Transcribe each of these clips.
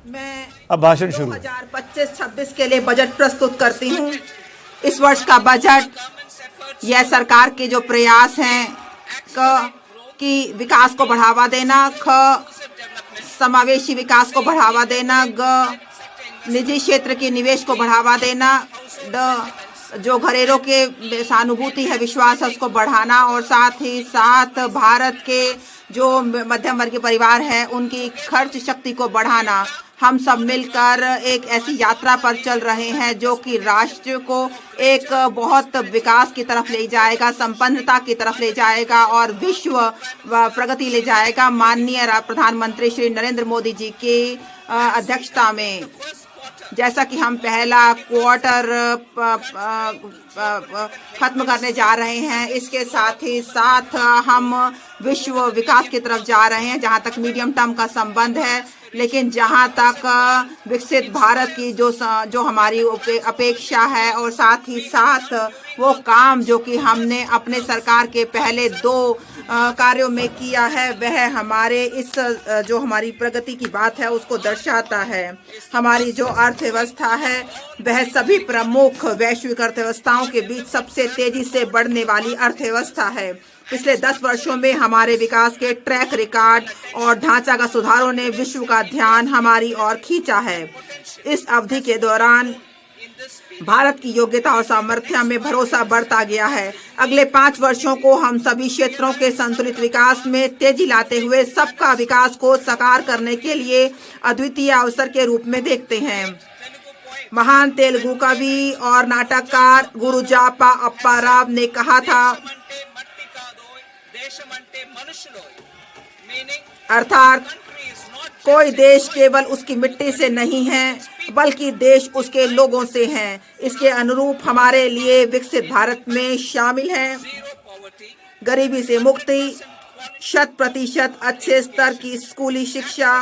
मैं अब भाषण शुरू। 2025-26 के लिए बजट प्रस्तुत करती हूँ। इस वर्ष का बजट यह सरकार के जो प्रयास हैं कि विकास को बढ़ावा देना, समावेशी विकास को बढ़ावा देना, निजी क्षेत्र के निवेश को बढ़ावा देना, जो घरेलू के सहानुभूति है, विश्वास है, उसको बढ़ाना, और साथ ही साथ भारत के जो मध्यम वर्गीय परिवार है उनकी खर्च शक्ति को बढ़ाना। हम सब मिलकर एक ऐसी यात्रा पर चल रहे हैं जो कि राष्ट्र को एक बहुत विकास की तरफ ले जाएगा, संपन्नता की तरफ ले जाएगा और विश्व प्रगति ले जाएगा। माननीय प्रधानमंत्री श्री नरेंद्र मोदी जी की अध्यक्षता में जैसा कि हम पहला क्वार्टर खत्म करने जा रहे हैं, इसके साथ ही साथ हम विश्व विकास की तरफ जा रहे हैं जहां तक मीडियम टर्म का संबंध है। लेकिन जहां तक विकसित भारत की जो हमारी अपेक्षा है और साथ ही साथ वो काम जो कि हमने अपने सरकार के पहले 2 कार्यों में किया है, वह हमारे इस जो हमारी प्रगति की बात है उसको दर्शाता है। हमारी जो अर्थव्यवस्था है वह सभी प्रमुख वैश्विक अर्थव्यवस्थाओं के बीच सबसे तेजी से बढ़ने वाली अर्थव्यवस्था है। पिछले 10 वर्षों में हमारे विकास के ट्रैक रिकॉर्ड और ढांचागत सुधारों ने विश्व का ध्यान हमारी ओर खींचा है। इस अवधि के दौरान भारत की योग्यता और सामर्थ्य में भरोसा बढ़ता गया है। अगले 5 वर्षों को हम सभी क्षेत्रों के संतुलित विकास में तेजी लाते हुए सबका विकास को साकार करने के लिए अद्वितीय अवसर के रूप में देखते हैं। महान तेलुगु कवि और नाटककार गुरुजापा अप्पाराव ने कहा था, अर्थात कोई देश केवल उसकी मिट्टी से नहीं है बल्कि देश उसके लोगों से हैं। इसके अनुरूप हमारे लिए विकसित भारत में शामिल हैं गरीबी से मुक्ति, 100% अच्छे स्तर की स्कूली शिक्षा,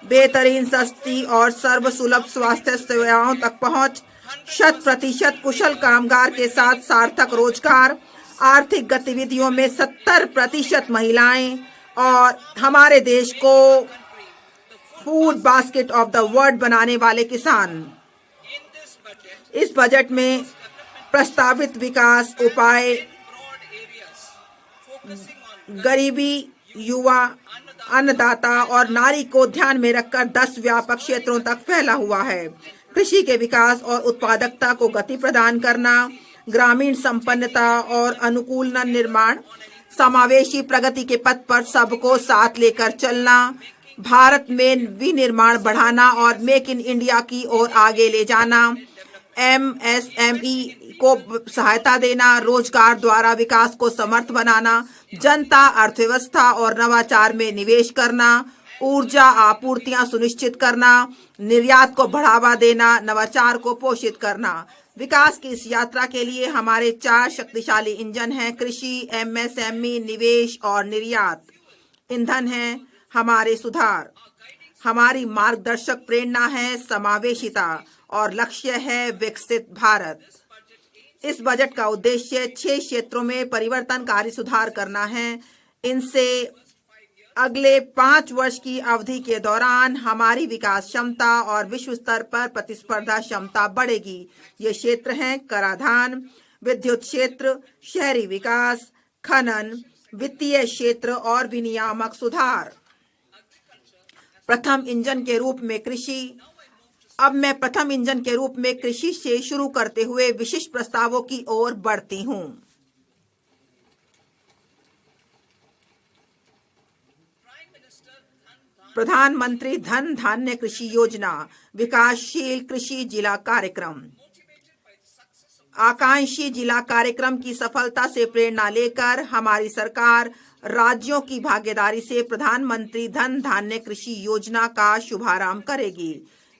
बेहतरीन सस्ती और सर्वसुलभ स्वास्थ्य सेवाओं तक पहुंच, 100% कुशल कामगार के साथ सार्थक रोजगार, आर्थिक गतिविधियों में 70% महिलाएं और हमारे देश को food basket of the world बनाने वाले किसान। इस बजट में प्रस्तावित विकास उपाय गरीबी, युवा, अन्नदाता और नारी को ध्यान में रखकर 10 व्यापक क्षेत्रों तक फैला हुआ है। कृषि के विकास और उत्पादकता को गति प्रदान करना, ग्रामीण संपन्नता और अनुकूल निर्माण, समावेशी प्रगति के पथ पर सबको साथ लेकर चलना, भारत में विनिर्माण बढ़ाना और मेक इन इंडिया की ओर आगे ले जाना, MSME को सहायता देना, रोजगार द्वारा विकास को समर्थ बनाना, जनता, अर्थव्यवस्था और नवाचार में निवेश करना, ऊर्जा आपूर्तियां सुनिश्चित करना, निर्यात को बढ़ावा देना, नवाचार को पोषित करना। विकास की इस यात्रा के लिए हमारे 4 शक्तिशाली इंजन हैं: कृषि, MSME, निवेश और निर्यात। ईंधन है हमारे सुधार, हमारी मार्गदर्शक प्रेरणा है समावेशिता और लक्ष्य है विकसित भारत। इस बजट का उद्देश्य 6 क्षेत्रों में परिवर्तनकारी सुधार करना है। इनसे अगले 5 वर्ष की अवधि के दौरान हमारी विकास क्षमता और विश्व स्तर पर प्रतिस्पर्धा क्षमता बढ़ेगी। ये क्षेत्र हैं कराधान, विद्युत क्षेत्र, शहरी विकास, खनन, वित्तीय क्षेत्र और विनियामक सुधार। प्रथम इंजन के रूप में कृषि। अब मैं प्रथम इंजन के रूप में कृषि से शुरू करते हुए विशिष्ट प्रस्तावों की ओर बढ़ती हूँ। प्रधानमंत्री धन धान्य कृषि योजना, विकासशील कृषि जिला कार्यक्रम। आकांक्षी जिला कार्यक्रम की सफलता से प्रेरणा लेकर हमारी सरकार राज्यों की भागीदारी से प्रधानमंत्री धन धान्य कृषि योजना का शुभारंभ करेगी।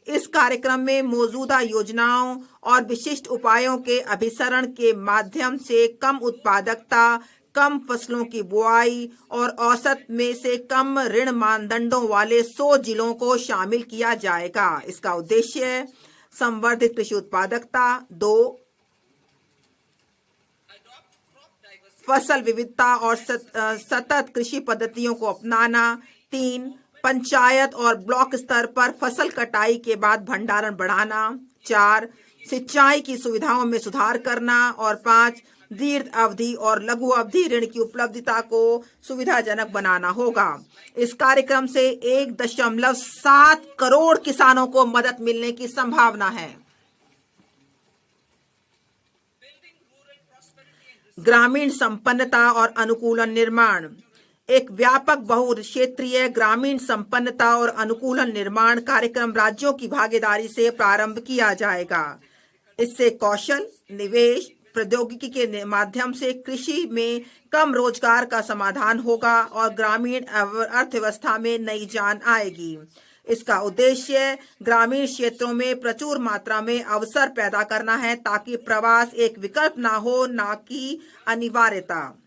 इस कार्यक्रम में मौजूदा योजनाओं और विशिष्ट उपायों के अभिसरण के माध्यम से कम उत्पादकता, कम फसलों की बुआई और औसत में से कम ऋण मानदंडों वाले 100 जिलों को शामिल किया जाएगा। इसका उद्देश्य संवर्धित कृषि उत्पादकता, 2 फसल विविधता और सतत कृषि पद्धतियों को अपनाना, 3 पंचायत और ब्लॉक स्तर पर फसल कटाई के बाद भंडारण बढ़ाना। 4, सिंचाई की सुविधाओं में सुधार करना। और 5, दीर्घ अवधि और लघु अवधि ऋण की उपलब्धता को सुविधाजनक बनाना होगा। इस कार्यक्रम से 1.7 करोड़ किसानों को मदद मिलने की संभावना है। ग्रामीण संपन्नता और अनुकूलन निर्माण। एक व्यापक बहुक्षेत्रीय ग्रामीण संपन्नता और अनुकूलन निर्माण कार्यक्रम राज्यों की भागीदारी से प्रारंभ किया जाएगा। इससे कौशल, निवेश, प्रौद्योगिकी के माध्यम से कृषि में कम रोजगार का समाधान होगा और ग्रामीण अर्थव्यवस्था में नई जान आएगी। इसका उद्देश्य ग्रामीण क्षेत्रों में प्रचुर मात्रा में अवसर पैदा करना है ताकि प्रवास एक विकल्प ना हो, ना कि अनिवार्यता।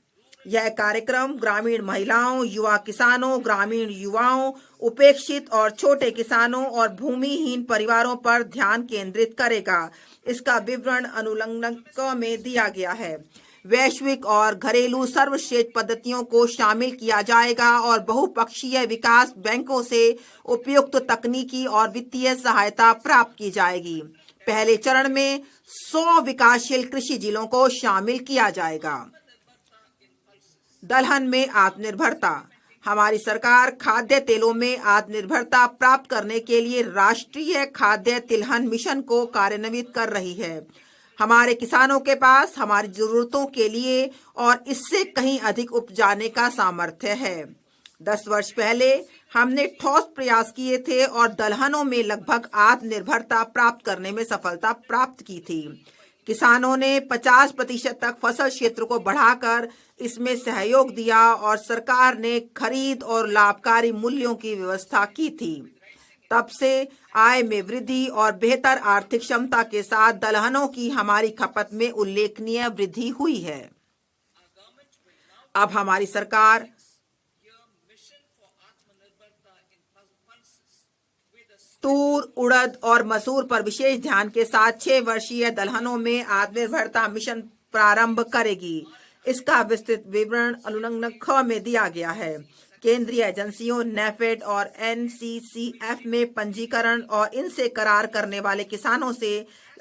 यह कार्यक्रम ग्रामीण महिलाओं, युवा किसानों, ग्रामीण युवाओं, उपेक्षित और छोटे किसानों और भूमिहीन परिवारों पर ध्यान केंद्रित करेगा। इसका विवरण अनुलग्नक में दिया गया है। वैश्विक और घरेलू सर्वश्रेष्ठ पद्धतियों को शामिल किया जाएगा और बहुपक्षीय विकास बैंकों से उपयुक्त तकनीकी और वित्तीय सहायता प्राप्त की जाएगी। पहले चरण में 100 विकासशील कृषि जिलों को शामिल किया जाएगा। दलहन में आत्मनिर्भरता। हमारी सरकार खाद्य तेलों में आत्मनिर्भरता प्राप्त करने के लिए राष्ट्रीय खाद्य तिलहन मिशन को कार्यान्वित कर रही है। हमारे किसानों के पास हमारी जरूरतों के लिए और इससे कहीं अधिक उपजाने का सामर्थ्य है। 10 वर्ष पहले हमने ठोस प्रयास किए थे और दलहनों में लगभग आत्मनिर्भरता प्राप्त करने में सफलता प्राप्त की थी। किसानों ने 50% तक फसल क्षेत्र को बढ़ाकर इसमें सहयोग दिया और सरकार ने खरीद और लाभकारी मूल्यों की व्यवस्था की थी। तब से आय में वृद्धि और बेहतर आर्थिक क्षमता के साथ दलहनों की हमारी खपत में उल्लेखनीय वृद्धि हुई है। अब हमारी सरकार तूर, उड़द और मसूर पर विशेष ध्यान के साथ 6 वर्षीय दलहनों में आत्मनिर्भरता मिशन प्रारंभ करेगी। इसका विस्तृत विवरण अनुलग्न ख में दिया गया है। केंद्रीय एजेंसियों नेफेड और एनसीसीएफ में पंजीकरण और इनसे करार करने वाले किसानों से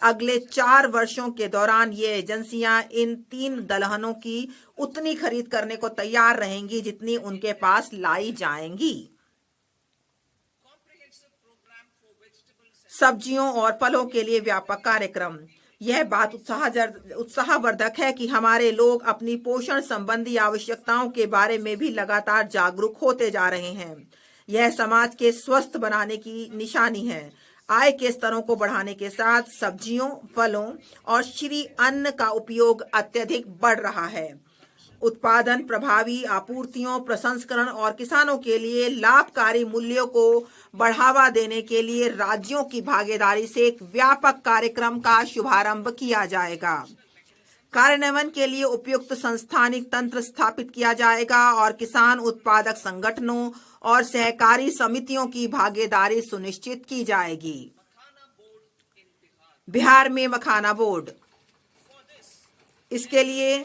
अगले 4 वर्षों के दौरान ये एजेंसियां इन 3 दलहनों की उतनी खरीद करने को तैयार रहेंगी जितनी उनके पास लाई जाएंगी। सब्जियों और फलों के लिए व्यापक कार्यक्रम। यह बात उत्साहवर्धक है कि हमारे लोग अपनी पोषण संबंधी आवश्यकताओं के बारे में भी लगातार जागरूक होते जा रहे हैं। यह समाज के स्वस्थ बनाने की निशानी है। आय के स्तरों को बढ़ाने के साथ सब्जियों, फलों और श्री अन्न का उपयोग अत्यधिक बढ़ रहा है। उत्पादन, प्रभावी आपूर्तियों, प्रसंस्करण और किसानों के लिए लाभकारी मूल्यों को बढ़ावा देने के लिए राज्यों की भागीदारी से एक व्यापक कार्यक्रम का शुभारंभ किया जाएगा। कार्यान्वयन के लिए उपयुक्त संस्थानिक तंत्र स्थापित किया जाएगा और किसान उत्पादक संगठनों और सहकारी समितियों की भागीदारी सुनिश्चित की जाएगी। बिहार में मखाना बोर्ड। इसके लिए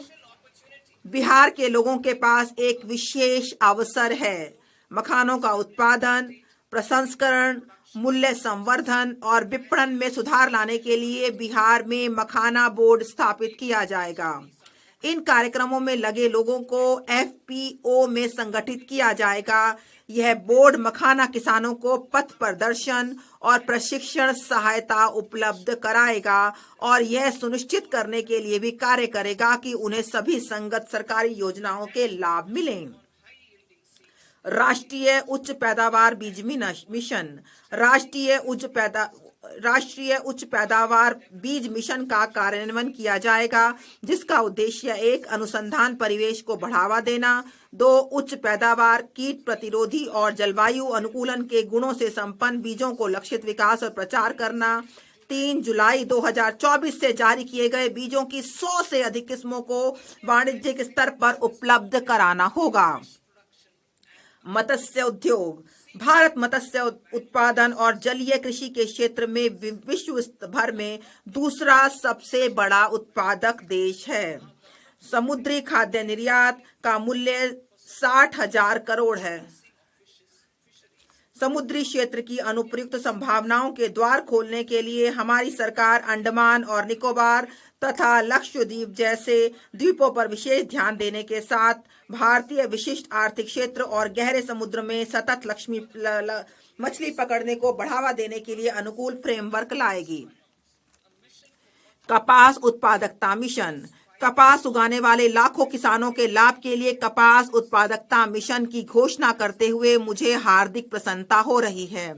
बिहार के लोगों के पास एक विशेष अवसर है। मखानों का उत्पादन, प्रसंस्करण, मूल्य संवर्धन और विपणन में सुधार लाने के लिए बिहार में मखाना बोर्ड स्थापित किया जाएगा। इन कार्यक्रमों में लगे लोगों को एफपीओ में संगठित किया जाएगा। यह बोर्ड मखाना किसानों को पथ प्रदर्शन और प्रशिक्षण सहायता उपलब्ध कराएगा और यह सुनिश्चित करने के लिए भी कार्य करेगा कि उन्हें सभी संगत सरकारी योजनाओं के लाभ मिलें। राष्ट्रीय उच्च पैदावार बीज मिशन। राष्ट्रीय उच्च पैदावार बीज मिशन का कार्यान्वयन किया जाएगा, जिसका उद्देश्य 1 अनुसंधान परिवेश को बढ़ावा देना, 2 उच्च पैदावार, कीट प्रतिरोधी और जलवायु अनुकूलन के गुणों से संपन्न बीजों को लक्षित विकास और प्रचार करना, 3 जुलाई 2024 से जारी किए गए बीजों की 100 से अधिक किस्मों को वाणिज्यिक स्तर पर उपलब्ध कराना होगा। मत्स्य उद्योग। भारत मत्स्य उत्पादन और जलीय कृषि के क्षेत्र में विश्व भर में दूसरा सबसे बड़ा उत्पादक देश है। समुद्री खाद्य निर्यात का मूल्य 60,000 करोड़ है। समुद्री क्षेत्र की अनुप्रयुक्त संभावनाओं के द्वार खोलने के लिए हमारी सरकार अंडमान और निकोबार तथा लक्षद्वीप जैसे द्वीपों पर विशेष ध्यान देने के साथ भारतीय विशिष्ट आर्थिक क्षेत्र और गहरे समुद्र में सतत मछली पकड़ने को बढ़ावा देने के लिए अनुकूल फ्रेमवर्क लाएगी। कपास उत्पादकता मिशन। कपास उगाने वाले लाखों किसानों के लाभ के लिए कपास उत्पादकता मिशन की घोषणा करते हुए मुझे हार्दिक प्रसन्नता हो रही है।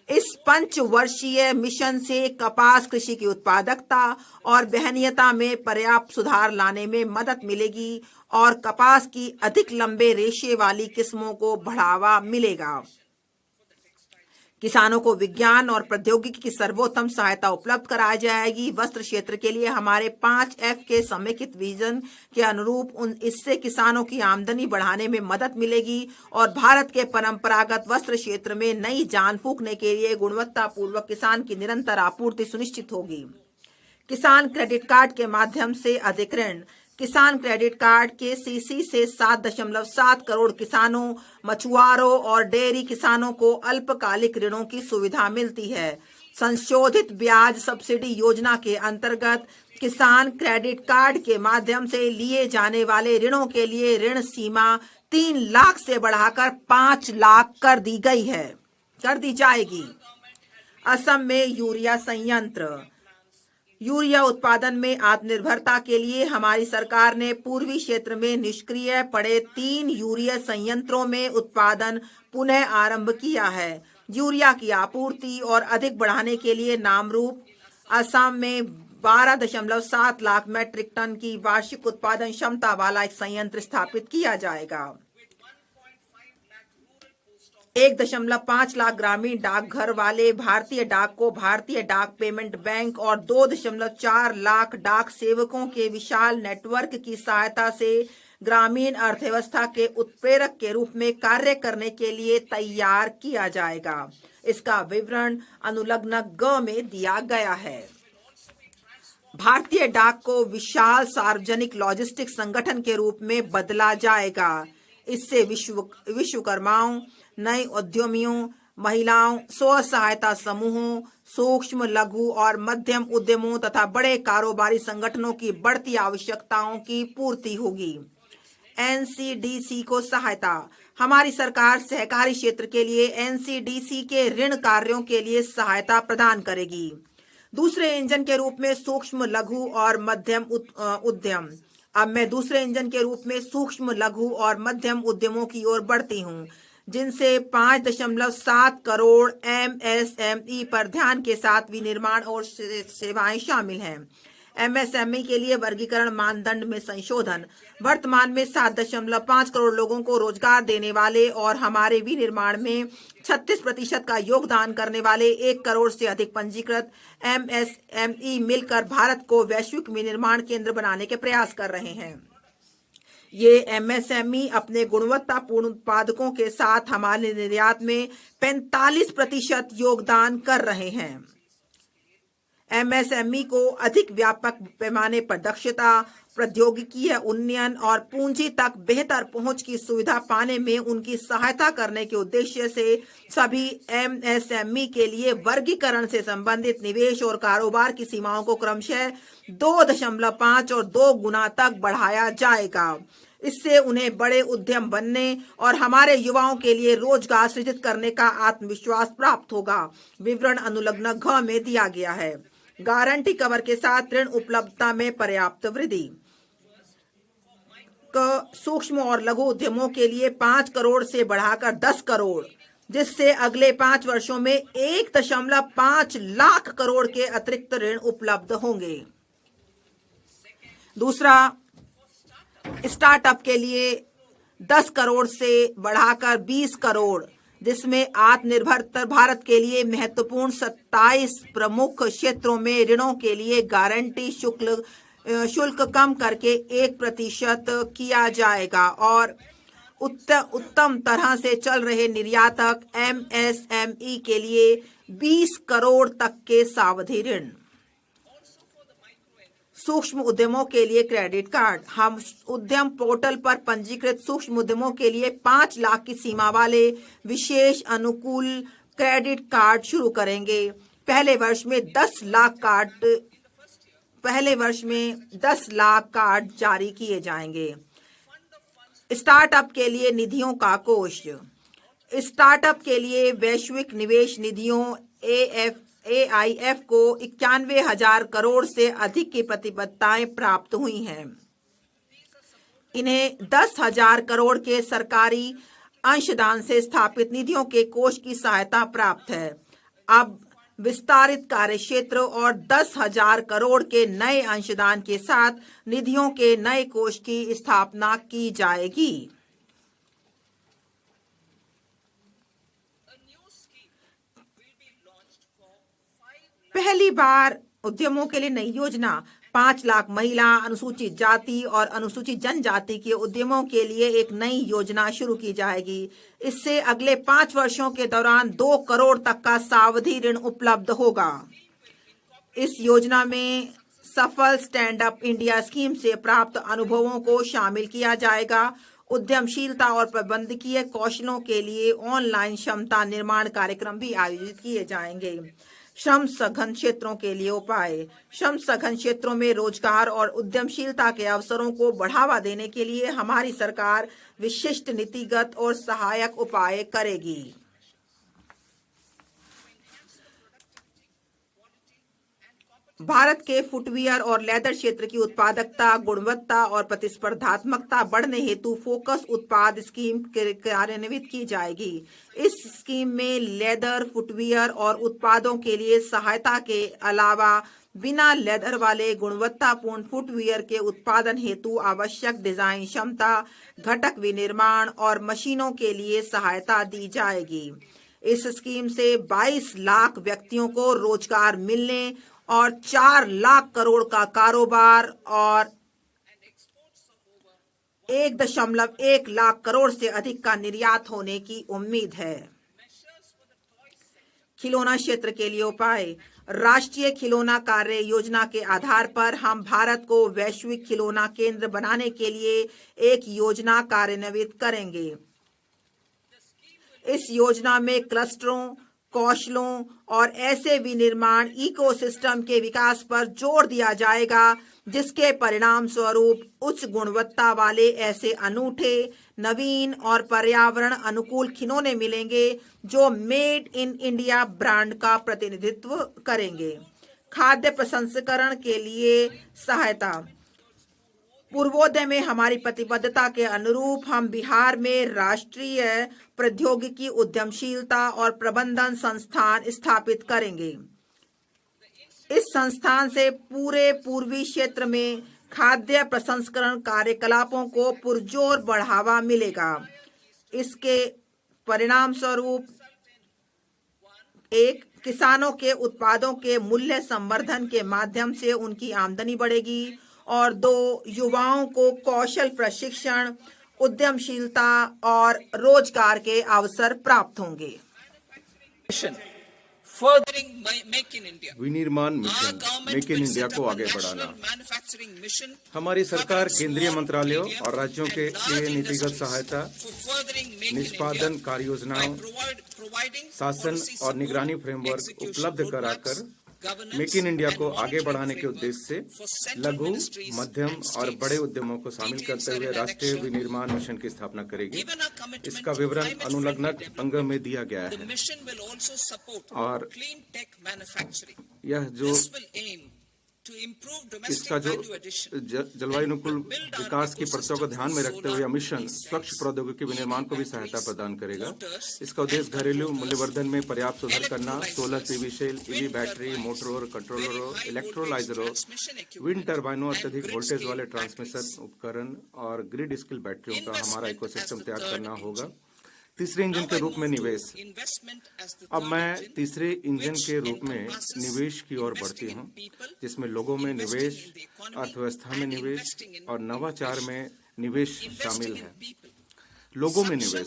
इस 5 वर्षीय मिशन से कपास कृषि की उत्पादकता और वहनीयता में पर्याप्त सुधार लाने में मदद मिलेगी और कपास की अधिक लंबे रेशे वाली किस्मों को बढ़ावा मिलेगा। किसानों को विज्ञान और प्रौद्योगिकी की सर्वोत्तम सहायता उपलब्ध कराई जाएगी। वस्त्र क्षेत्र के लिए हमारे 5F के समेकित विजन के अनुरूप इससे किसानों की आमदनी बढ़ाने में मदद मिलेगी और भारत के परंपरागत वस्त्र क्षेत्र में नई जान फूंकने के लिए गुणवत्तापूर्वक किसान की निरंतर आपूर्ति सुनिश्चित होगी। किसान क्रेडिट कार्ड के माध्यम से अधिक ऋण। किसान क्रेडिट कार्ड के सीसी से 7.7 करोड़ किसानों, मछुआरों और डेयरी किसानों को अल्पकालिक ऋणों की सुविधा मिलती है। संशोधित ब्याज सब्सिडी योजना के अंतर्गत किसान क्रेडिट कार्ड के माध्यम से लिए जाने वाले ऋणों के लिए ऋण सीमा 3 लाख से बढ़ाकर 5 लाख कर दी जाएगी। असम में यूरिया संयंत्र। यूरिया उत्पादन में आत्मनिर्भरता के लिए हमारी सरकार ने पूर्वी क्षेत्र में निष्क्रिय पड़े 3 यूरिया संयंत्रों में उत्पादन पुनः आरंभ किया है। यूरिया की आपूर्ति और अधिक बढ़ाने के लिए नामरूप असम में 12.7 लाख मैट्रिक टन की वार्षिक उत्पादन क्षमता वाला एक संयंत्र स्थापित किया जाएगा। 1.5 लाख ग्रामीण डाकघर वाले भारतीय डाक को भारतीय डाक पेमेंट बैंक और 2.4 लाख डाक सेवकों के विशाल नेटवर्क की सहायता से ग्रामीण अर्थव्यवस्था के उत्प्रेरक के रूप में कार्य करने के लिए तैयार किया जाएगा। इसका विवरण अनुलग्न ग में दिया गया है। भारतीय डाक को विशाल सार्वजनिक लॉजिस्टिक संगठन के रूप में बदला जाएगा। इससे विश्वकर्माओं, नए उद्यमियों, महिलाओं, स्व सहायता समूहों, सूक्ष्म, लघु और मध्यम उद्यमों तथा बड़े कारोबारी संगठनों की बढ़ती आवश्यकताओं की पूर्ति होगी। एनसीडीसी को सहायता। हमारी सरकार सहकारी क्षेत्र के लिए एनसीडीसी के ऋण कार्यों के लिए सहायता प्रदान करेगी। दूसरे इंजन के रूप में सूक्ष्म, लघु और मध्यम उद्यम। अब मैं दूसरे इंजन के रूप में सूक्ष्म, लघु और मध्यम उद्यमों की ओर बढ़ती हूँ, जिनसे 5.7 करोड़ MSME पर ध्यान के साथ विनिर्माण और सेवाएं शामिल हैं। MSME के लिए वर्गीकरण मानदंड में संशोधन। वर्तमान में 7.5 करोड़ लोगों को रोजगार देने वाले और हमारे विनिर्माण में 36% का योगदान करने वाले 1 करोड़ से अधिक पंजीकृत MSME मिलकर भारत को वैश्विक विनिर्माण केंद्र बनाने के प्रयास कर रहे हैं। ये MSME अपने गुणवत्तापूर्ण उत्पादकों के साथ हमारे निर्यात में 45% योगदान कर रहे हैं। MSME को अधिक व्यापक पैमाने पर दक्षता, प्रौद्योगिकीय उन्नयन और पूंजी तक बेहतर पहुंच की सुविधा पाने में उनकी सहायता करने के उद्देश्य से सभी MSME के लिए वर्गीकरण से संबंधित निवेश और कारोबार की सीमाओं को क्रमशः 2.5 और 2 गुना तक बढ़ाया जाएगा। इससे उन्हें बड़े उद्यम बनने और हमारे युवाओं के लिए रोजगार सृजित करने का आत्मविश्वास प्राप्त होगा। विवरण अनुलग्न घ में दिया गया है। गारंटी कवर के साथ ऋण उपलब्धता में पर्याप्त वृद्धि। सूक्ष्म और लघु उद्यमों के लिए 5 करोड़ से बढ़ाकर 10 करोड़, जिससे अगले 5 वर्षों में 1.5 लाख करोड़ के अतिरिक्त ऋण उपलब्ध होंगे। दूसरा, स्टार्टअप के लिए 10 करोड़ से बढ़ाकर 20 करोड़, जिसमें आत्मनिर्भर भारत के लिए महत्वपूर्ण 27 प्रमुख क्षेत्रों में ऋणों के लिए गारंटी शुल्क कम करके 1% किया जाएगा और उत्तम तरह से चल रहे निर्यातक MSME के लिए 20 करोड़ तक के सावधि ऋण। सूक्ष्म उद्यमों के लिए क्रेडिट कार्ड। हम उद्यम पोर्टल पर पंजीकृत सूक्ष्म उद्यमों के लिए 5 लाख की सीमा वाले विशेष अनुकूल क्रेडिट कार्ड शुरू करेंगे। पहले वर्ष में 10 लाख कार्ड जारी किए जाएंगे। स्टार्टअप के लिए निधियों का कोष। स्टार्टअप के लिए वैश्विक निवेश निधियों AIF को 91,000 करोड़ से अधिक की प्रतिबद्धताएं प्राप्त हुई हैं। इन्हें 10,000 करोड़ के सरकारी अंशदान से स्थापित निधियों के कोष की सहायता प्राप्त है। अब विस्तारित कार्यक्षेत्र और 10,000 करोड़ के नए अंशदान के साथ निधियों के नए कोष की स्थापना की जाएगी। पहली बार उद्यमों के लिए नई योजना 5 लाख महिला, अनुसूचित जाति और अनुसूचित जनजाति के उद्यमों के लिए एक नई योजना शुरू की जाएगी। इससे अगले 5 वर्षों के दौरान 2 करोड़ तक का सावधि ऋण उपलब्ध होगा। इस योजना में सफल स्टैंड अप इंडिया स्कीम से प्राप्त अनुभवों को शामिल किया जाएगा। उद्यमशीलता और प्रबंधकीय कौशलों के लिए ऑनलाइन क्षमता निर्माण कार्यक्रम भी आयोजित किए जाएंगे। श्रम सघन क्षेत्रों के लिए उपाय। श्रम सघन क्षेत्रों में रोजगार और उद्यमशीलता के अवसरों को बढ़ावा देने के लिए हमारी सरकार विशिष्ट नीतिगत और सहायक उपाय करेगी। भारत के फुटवियर और लेदर क्षेत्र की उत्पादकता, गुणवत्ता और प्रतिस्पर्धात्मकता बढ़ने हेतु फोकस उत्पाद स्कीम कार्यान्वित की जाएगी। इस स्कीम में लेदर, फुटवियर और उत्पादों के लिए सहायता के अलावा बिना लेदर वाले गुणवत्तापूर्ण फुटवियर के उत्पादन हेतु आवश्यक डिजाइन क्षमता, घटक विनिर्माण और मशीनों के लिए सहायता दी जाएगी। इस स्कीम से 22 लाख व्यक्तियों को रोजगार मिलने और 4 लाख करोड़ का कारोबार और 1.1 लाख करोड़ से अधिक का निर्यात होने की उम्मीद है। खिलौना क्षेत्र के लिए उपाय। राष्ट्रीय खिलौना कार्य योजना के आधार पर हम भारत को वैश्विक खिलौना केंद्र बनाने के लिए एक योजना कार्यान्वित करेंगे। इस योजना में क्लस्टरों, कौशलों और ऐसे विनिर्माण इकोसिस्टम के विकास पर जोर दिया जाएगा जिसके परिणाम स्वरूप उच्च गुणवत्ता वाले ऐसे अनूठे, नवीन और पर्यावरण अनुकूल खिलौने मिलेंगे जो मेड इन इंडिया ब्रांड का प्रतिनिधित्व करेंगे। खाद्य प्रसंस्करण के लिए सहायता। पूर्वोदय में हमारी प्रतिबद्धता के अनुरूप हम बिहार में राष्ट्रीय प्रौद्योगिकी उद्यमशीलता और प्रबंधन संस्थान स्थापित करेंगे। इस संस्थान से पूरे पूर्वी क्षेत्र में खाद्य प्रसंस्करण कार्यकलापों को पुरजोर बढ़ावा मिलेगा। इसके परिणाम स्वरूप 1. किसानों के उत्पादों के मूल्य संवर्धन के माध्यम से उनकी आमदनी बढ़ेगी और 2. युवाओं को कौशल प्रशिक्षण, उद्यमशीलता और रोजगार के अवसर प्राप्त होंगे। विनिर्माण मिशन मेक इन इंडिया को आगे बढ़ाना। हमारी सरकार केंद्रीय मंत्रालयों और राज्यों के लिए नीतिगत सहायता, निष्पादन कार्य योजनाओं, शासन और निगरानी फ्रेमवर्क उपलब्ध कराकर मेक इन इंडिया को आगे बढ़ाने के उद्देश्य से लघु, मध्यम और बड़े उद्यमों को शामिल करते हुए राष्ट्रीय विनिर्माण मिशन की स्थापना करेगी। इसका विवरण अनुलग्नक अंग में दिया गया है और यह जो इसका जो जलवायु अनुकूल विकास की परतों को ध्यान में रखते हुए मिशन स्वच्छ प्रौद्योगिकी विनिर्माण को भी सहायता प्रदान करेगा। इसका उद्देश्य घरेलू मूल्यवर्धन में पर्याप्त सुधार करना, solar PV cell, EV battery, मोटरों, कंट्रोलरों, इलेक्ट्रोलाइजरों, विंड टर्बाइनों, अत्यधिक वोल्टेज वाले ट्रांसमिशन उपकरण और ग्रिड स्किल बैटरियों का हमारा इकोसिस्टम तैयार करना होगा। तीसरे इंजन के रूप में निवेश। अब मैं तीसरे इंजन के रूप में निवेश की ओर बढ़ती हूं, जिसमें लोगों में निवेश, अर्थव्यवस्था में निवेश और नवाचार में निवेश शामिल है। लोगों में निवेश,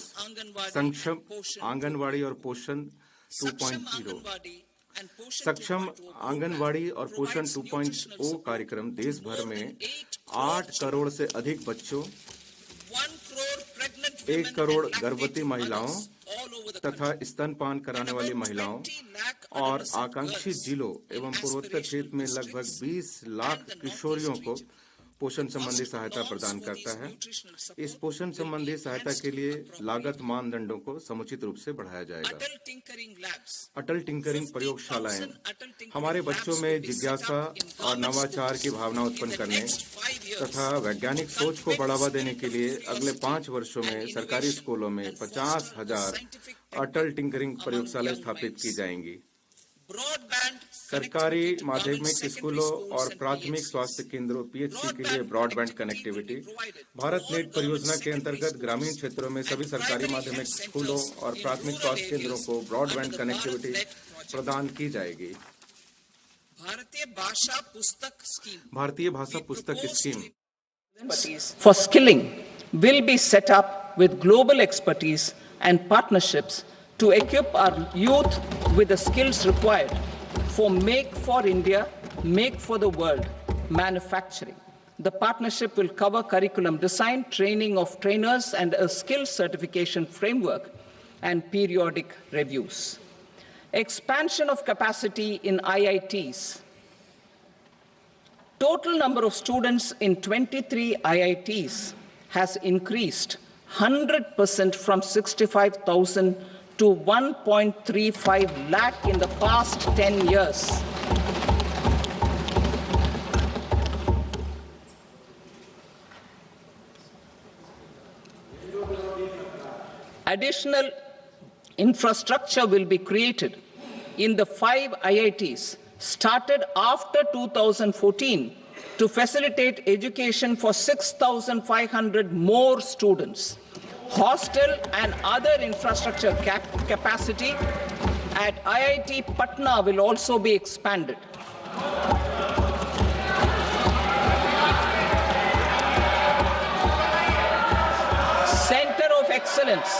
सक्षम आंगनवाड़ी और पोषण 2.0, सक्षम आंगनवाड़ी और पोषण 2.0 कार्यक्रम देश भर में 8 करोड़ से अधिक बच्चों, 1 करोड़ गर्भवती महिलाओं तथा स्तनपान कराने वाली महिलाओं और आकांक्षी जिलों एवं पूर्वोत्तर क्षेत्र में लगभग 20 लाख किशोरियों को पोषण संबंधी सहायता प्रदान करता है। इस पोषण संबंधी सहायता के लिए लागत मानदंडों को समुचित रूप से बढ़ाया जाएगा। अटल टिंकरिंग प्रयोगशालाएं हमारे बच्चों में जिज्ञासा और नवाचार की भावना उत्पन्न करने तथा वैज्ञानिक सोच को बढ़ावा देने के लिए अगले 5 वर्षों में सरकारी स्कूलों में 50,000 अटल टिंकरिंग प्रयोगशालाएं स्थापित की जाएंगी। सरकारी माध्यमिक स्कूलों और प्राथमिक स्वास्थ्य केंद्रों पीएचसी के लिए ब्रॉडबैंड कनेक्टिविटी। भारत नेट परियोजना के अंतर्गत ग्रामीण क्षेत्रों में सभी सरकारी माध्यमिक स्कूलों और प्राथमिक स्वास्थ्य केंद्रों को ब्रॉडबैंड कनेक्टिविटी प्रदान की जाएगी। भारतीय भाषा पुस्तक scheme for skilling will be set up with global expertise and partnerships to equip our youth with the skills required for Make for India, Make for the World manufacturing. The partnership will cover curriculum design, training of trainers, and a skills certification framework and periodic reviews. Expansion of capacity in IITs. Total number of students in 23 IITs has increased 100% from 65,000 to 1.35 lakh in the past 10 years. Additional infrastructure will be created in the 5 IITs started after 2014 to facilitate education for 6,500 more students. Hostel and other infrastructure capacity at IIT Patna will also be expanded. Center of Excellence.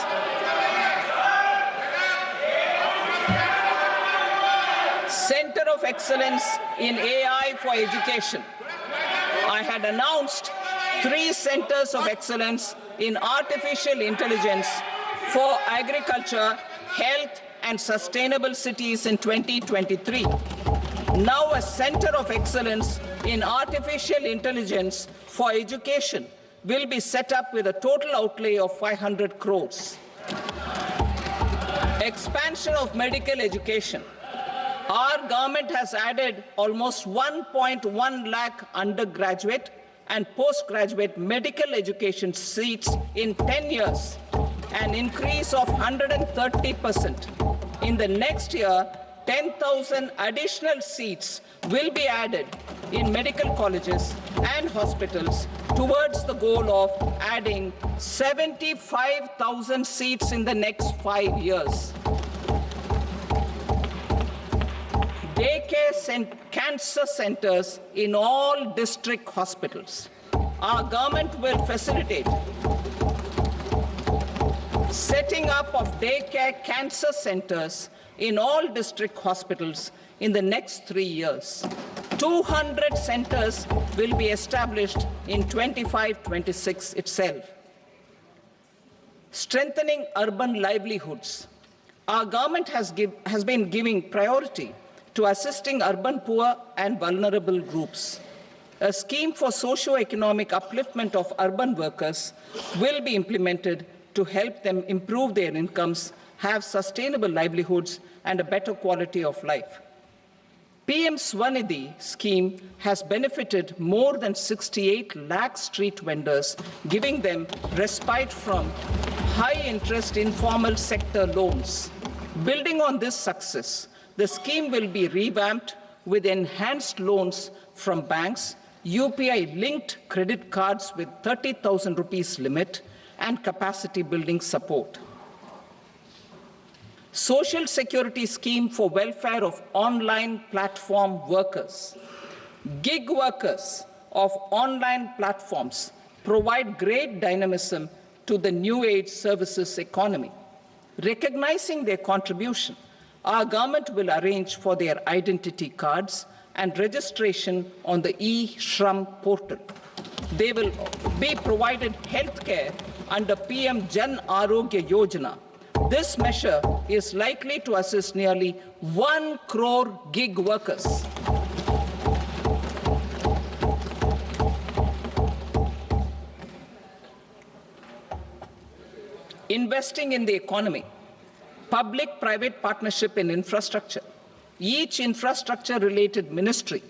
Center of Excellence in AI for Education. I had announced 3 centers of excellence in artificial intelligence for agriculture, health, and sustainable cities in 2023. Now a center of excellence in artificial intelligence for education will be set up with a total outlay of 500 crores. Expansion of medical education. Our government has added almost 1.1 lakh undergraduate and postgraduate medical education seats in 10 years, an increase of 130%. In the next year, 10,000 additional seats will be added in medical colleges and hospitals towards the goal of adding 75,000 seats in the next 5 years. Daycare cancer centers in all district hospitals. Our government will facilitate setting up of daycare cancer centers in all district hospitals in the next 3 years. 200 centers will be established in 25-26 itself. Strengthening urban livelihoods. Our government has been giving priority to assisting urban poor and vulnerable groups. A scheme for socio-economic upliftment of urban workers will be implemented to help them improve their incomes, have sustainable livelihoods, and a better quality of life. PM Swanidhi scheme has benefited more than 68 lakh street vendors, giving them respite from high-interest informal sector loans. Building on this success, the scheme will be revamped with enhanced loans from banks, UPI-linked credit cards with 30,000 rupees limit, and capacity building support. Social Security Scheme for welfare of online platform workers. Gig workers of online platforms provide great dynamism to the new age services economy. Recognizing their contribution, our government will arrange for their identity cards and registration on the e-Shram portal. They will be provided health care under PM Jan Arogya Yojana. This measure is likely to assist nearly 1 crore gig workers. Investing in the economy, public-private partnership in infrastructure. Each infrastructure-related ministry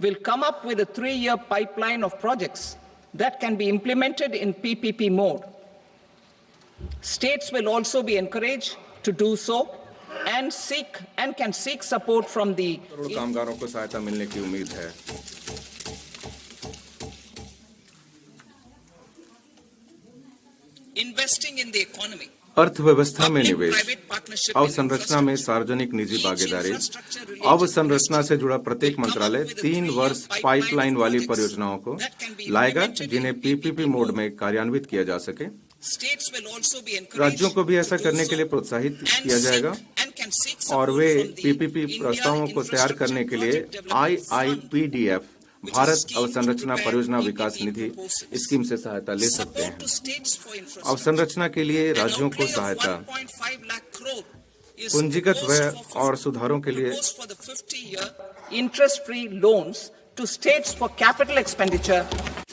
will come up with a 3-year pipeline of projects that can be implemented in PPP mode. States will also be encouraged to do so and can seek support from the crore कामगारों को सहायता मिलने की उम्मीद है। investing in the economy. अर्थव्यवस्था में निवेश, अवसंरचना में सार्वजनिक निजी भागीदारी, अवसंरचना से जुड़ा प्रत्येक मंत्रालय 3 वर्ष पाइपलाइन वाली परियोजनाओं को लाएगा जिन्हें पीपीपी मोड में कार्यान्वित किया जा सके। राज्यों को भी ऐसा करने के लिए प्रोत्साहित किया जाएगा और वे पीपीपी प्रस्तावों को तैयार करने के लिए IIPDF भारत अवसंरचना परियोजना विकास निधि स्कीम से सहायता ले सकते हैं। अवसंरचना के लिए राज्यों को सहायता, पूंजीगत व्यय और सुधारों के लिए interest free loans to states for capital expenditure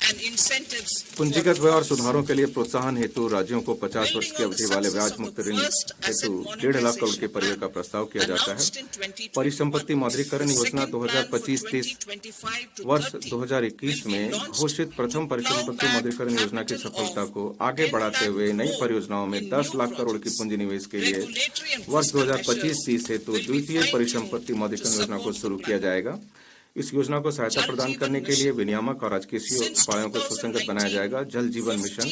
and incentives. पूंजीगत व्यय और सुधारों के लिए प्रोत्साहन हेतु राज्यों को 50 वर्ष की अवधि वाले ब्याज मुक्त ऋण हेतु 1.5 लाख करोड़ के परिव्यय का प्रस्ताव किया जाता है। परिसंपत्ति मौद्रीकरण योजना 2025-30 वर्ष 2021 में घोषित प्रथम परिसंपत्ति मौद्रीकरण योजना की सफलता को आगे बढ़ाते हुए नई परियोजनाओं में 10 लाख करोड़ की पूंजी निवेश के लिए वर्ष 2025-30 हेतु द्वितीय परिसंपत्ति मौद्रीकरण योजना को शुरू किया जाएगा। इस योजना को सहायता प्रदान करने के लिए विनियामक और राजकीय उपायों को सुसंगत बनाया जाएगा। जल जीवन मिशन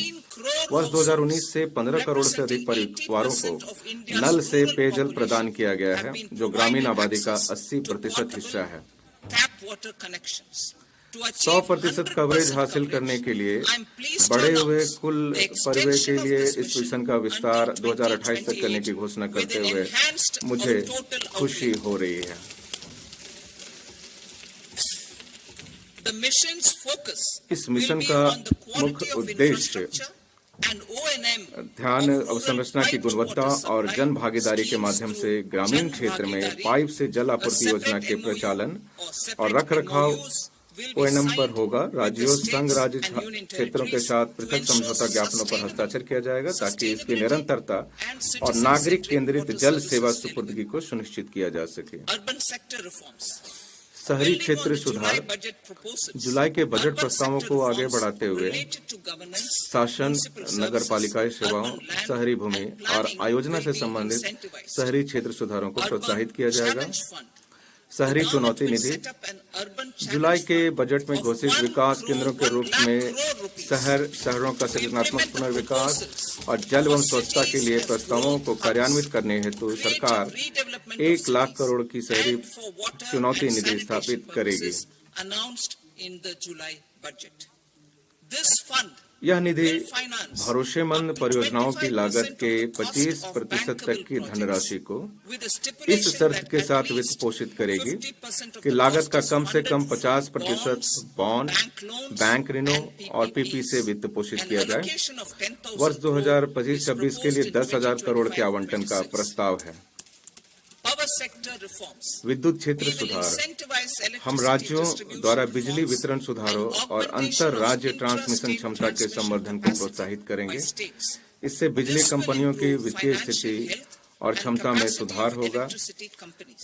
वर्ष 2019 से 15 करोड़ से अधिक परिवारों को नल से पेयजल प्रदान किया गया है, जो ग्रामीण आबादी का 80% हिस्सा है। 100% कवरेज हासिल करने के लिए बढ़े हुए कुल परिव्यय के लिए इस मिशन का विस्तार 2028 तक करने की घोषणा करते हुए मुझे खुशी हो रही है। इस मिशन का मुख्य उद्देश्य ध्यान अवसंरचना की गुणवत्ता और जन भागीदारी के माध्यम से ग्रामीण क्षेत्र में पाइप से जल आपूर्ति योजना के प्रचालन और रखरखाव ONM पर होगा। राज्यों संघ राज्य क्षेत्रों के साथ पृथक समझौता ज्ञापनों पर हस्ताक्षर किया जाएगा ताकि इसकी निरंतरता और नागरिक केंद्रित जल सेवा सुपुर्दगी को सुनिश्चित किया जा सके। शहरी क्षेत्र सुधार जुलाई के बजट प्रस्तावों को आगे बढ़ाते हुए शासन, नगरपालिका सेवाओं, शहरी भूमि और आयोजना से संबंधित शहरी क्षेत्र सुधारों को प्रोत्साहित किया जाएगा। शहरी चुनौती निधि जुलाई के बजट में घोषित विकास केंद्रों के रूप में शहरों का सृजनात्मक पुनर्विकास और जल एवं स्वच्छता के लिए प्रस्तावों को कार्यान्वित करने हेतु सरकार 1 लाख करोड़ की शहरी चुनौती निधि स्थापित करेगी। यह निधि भरोसेमंद परियोजनाओं की लागत के 25% तक की धनराशि को इस शर्त के साथ वित्त पोषित करेगी कि लागत का कम से कम 50% बॉन्ड, बैंक ऋणों और पीपी से वित्त पोषित किया जाए। वर्ष 2025-26 के लिए 10,000 करोड़ के आवंटन का प्रस्ताव है। विद्युत क्षेत्र सुधार हम राज्यों द्वारा बिजली वितरण सुधारों और अंतर राज्य ट्रांसमिशन क्षमता के संवर्धन को प्रोत्साहित करेंगे। इससे बिजली कंपनियों की वित्तीय स्थिति और क्षमता में सुधार होगा।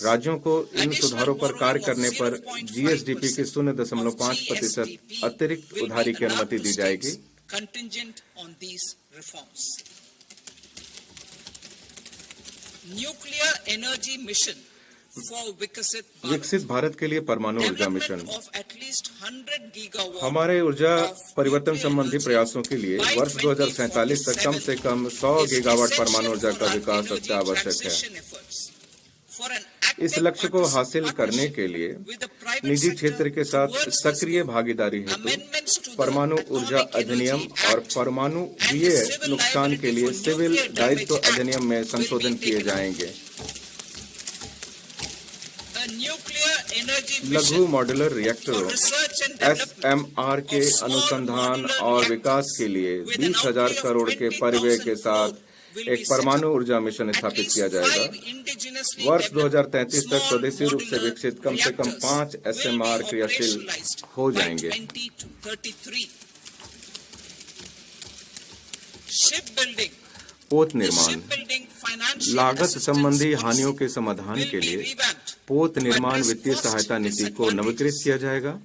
राज्यों को इन सुधारों पर कार्य करने पर GSDP की 0.5% अतिरिक्त उधारी की अनुमति दी जाएगी। विकसित भारत के लिए परमाणु ऊर्जा मिशन हमारे ऊर्जा परिवर्तन संबंधी प्रयासों के लिए वर्ष 2047 तक कम से कम 100 गीगावाट परमाणु ऊर्जा का विकास अत्यावश्यक है। इस लक्ष्य को हासिल करने के लिए निजी क्षेत्र के साथ सक्रिय भागीदारी हेतु परमाणु ऊर्जा अधिनियम और परमाणुवीय नुकसान के लिए सिविल दायित्व अधिनियम में संशोधन किए जाएंगे। लघु मॉड्यूलर रिएक्टरों SMR के अनुसंधान और विकास के लिए 20,000 करोड़ के परिव्यय के साथ एक परमाणु ऊर्जा मिशन स्थापित किया जाएगा। वर्ष 2033 तक स्वदेशी रूप से विकसित कम से कम 5 SMR क्रियाशील हो जाएंगे। पोत निर्माण, लागत संबंधी हानियों के समाधान के लिए पोत निर्माण वित्तीय सहायता नीति को नवीकृत किया जाएगा।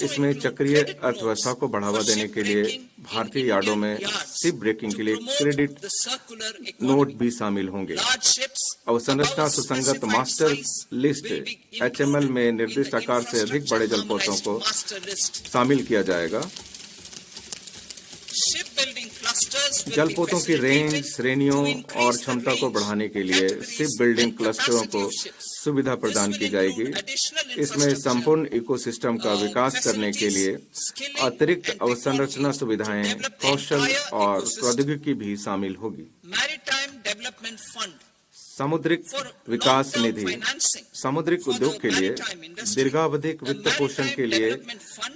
इसमें चक्रीय अर्थव्यवस्था को बढ़ावा देने के लिए भारतीय यार्डों में शिप ब्रेकिंग के लिए क्रेडिट नोट भी शामिल होंगे। अवसंरचना सुसंगत मास्टर लिस्ट HML में निर्दिष्ट आकार से अधिक बड़े जलपोतों को शामिल किया जाएगा। जलपोतों की रेंज, श्रेणियों और क्षमता को बढ़ाने के लिए शिप बिल्डिंग क्लस्टरों को सुविधा प्रदान की जाएगी। इसमें संपूर्ण इकोसिस्टम का विकास करने के लिए अतिरिक्त अवसंरचना सुविधाएं, कौशल और प्रौद्योगिकी भी शामिल होगी। सामुद्रिक विकास निधि, सामुद्रिक उद्योग के लिए दीर्घावधिक वित्त पोषण के लिए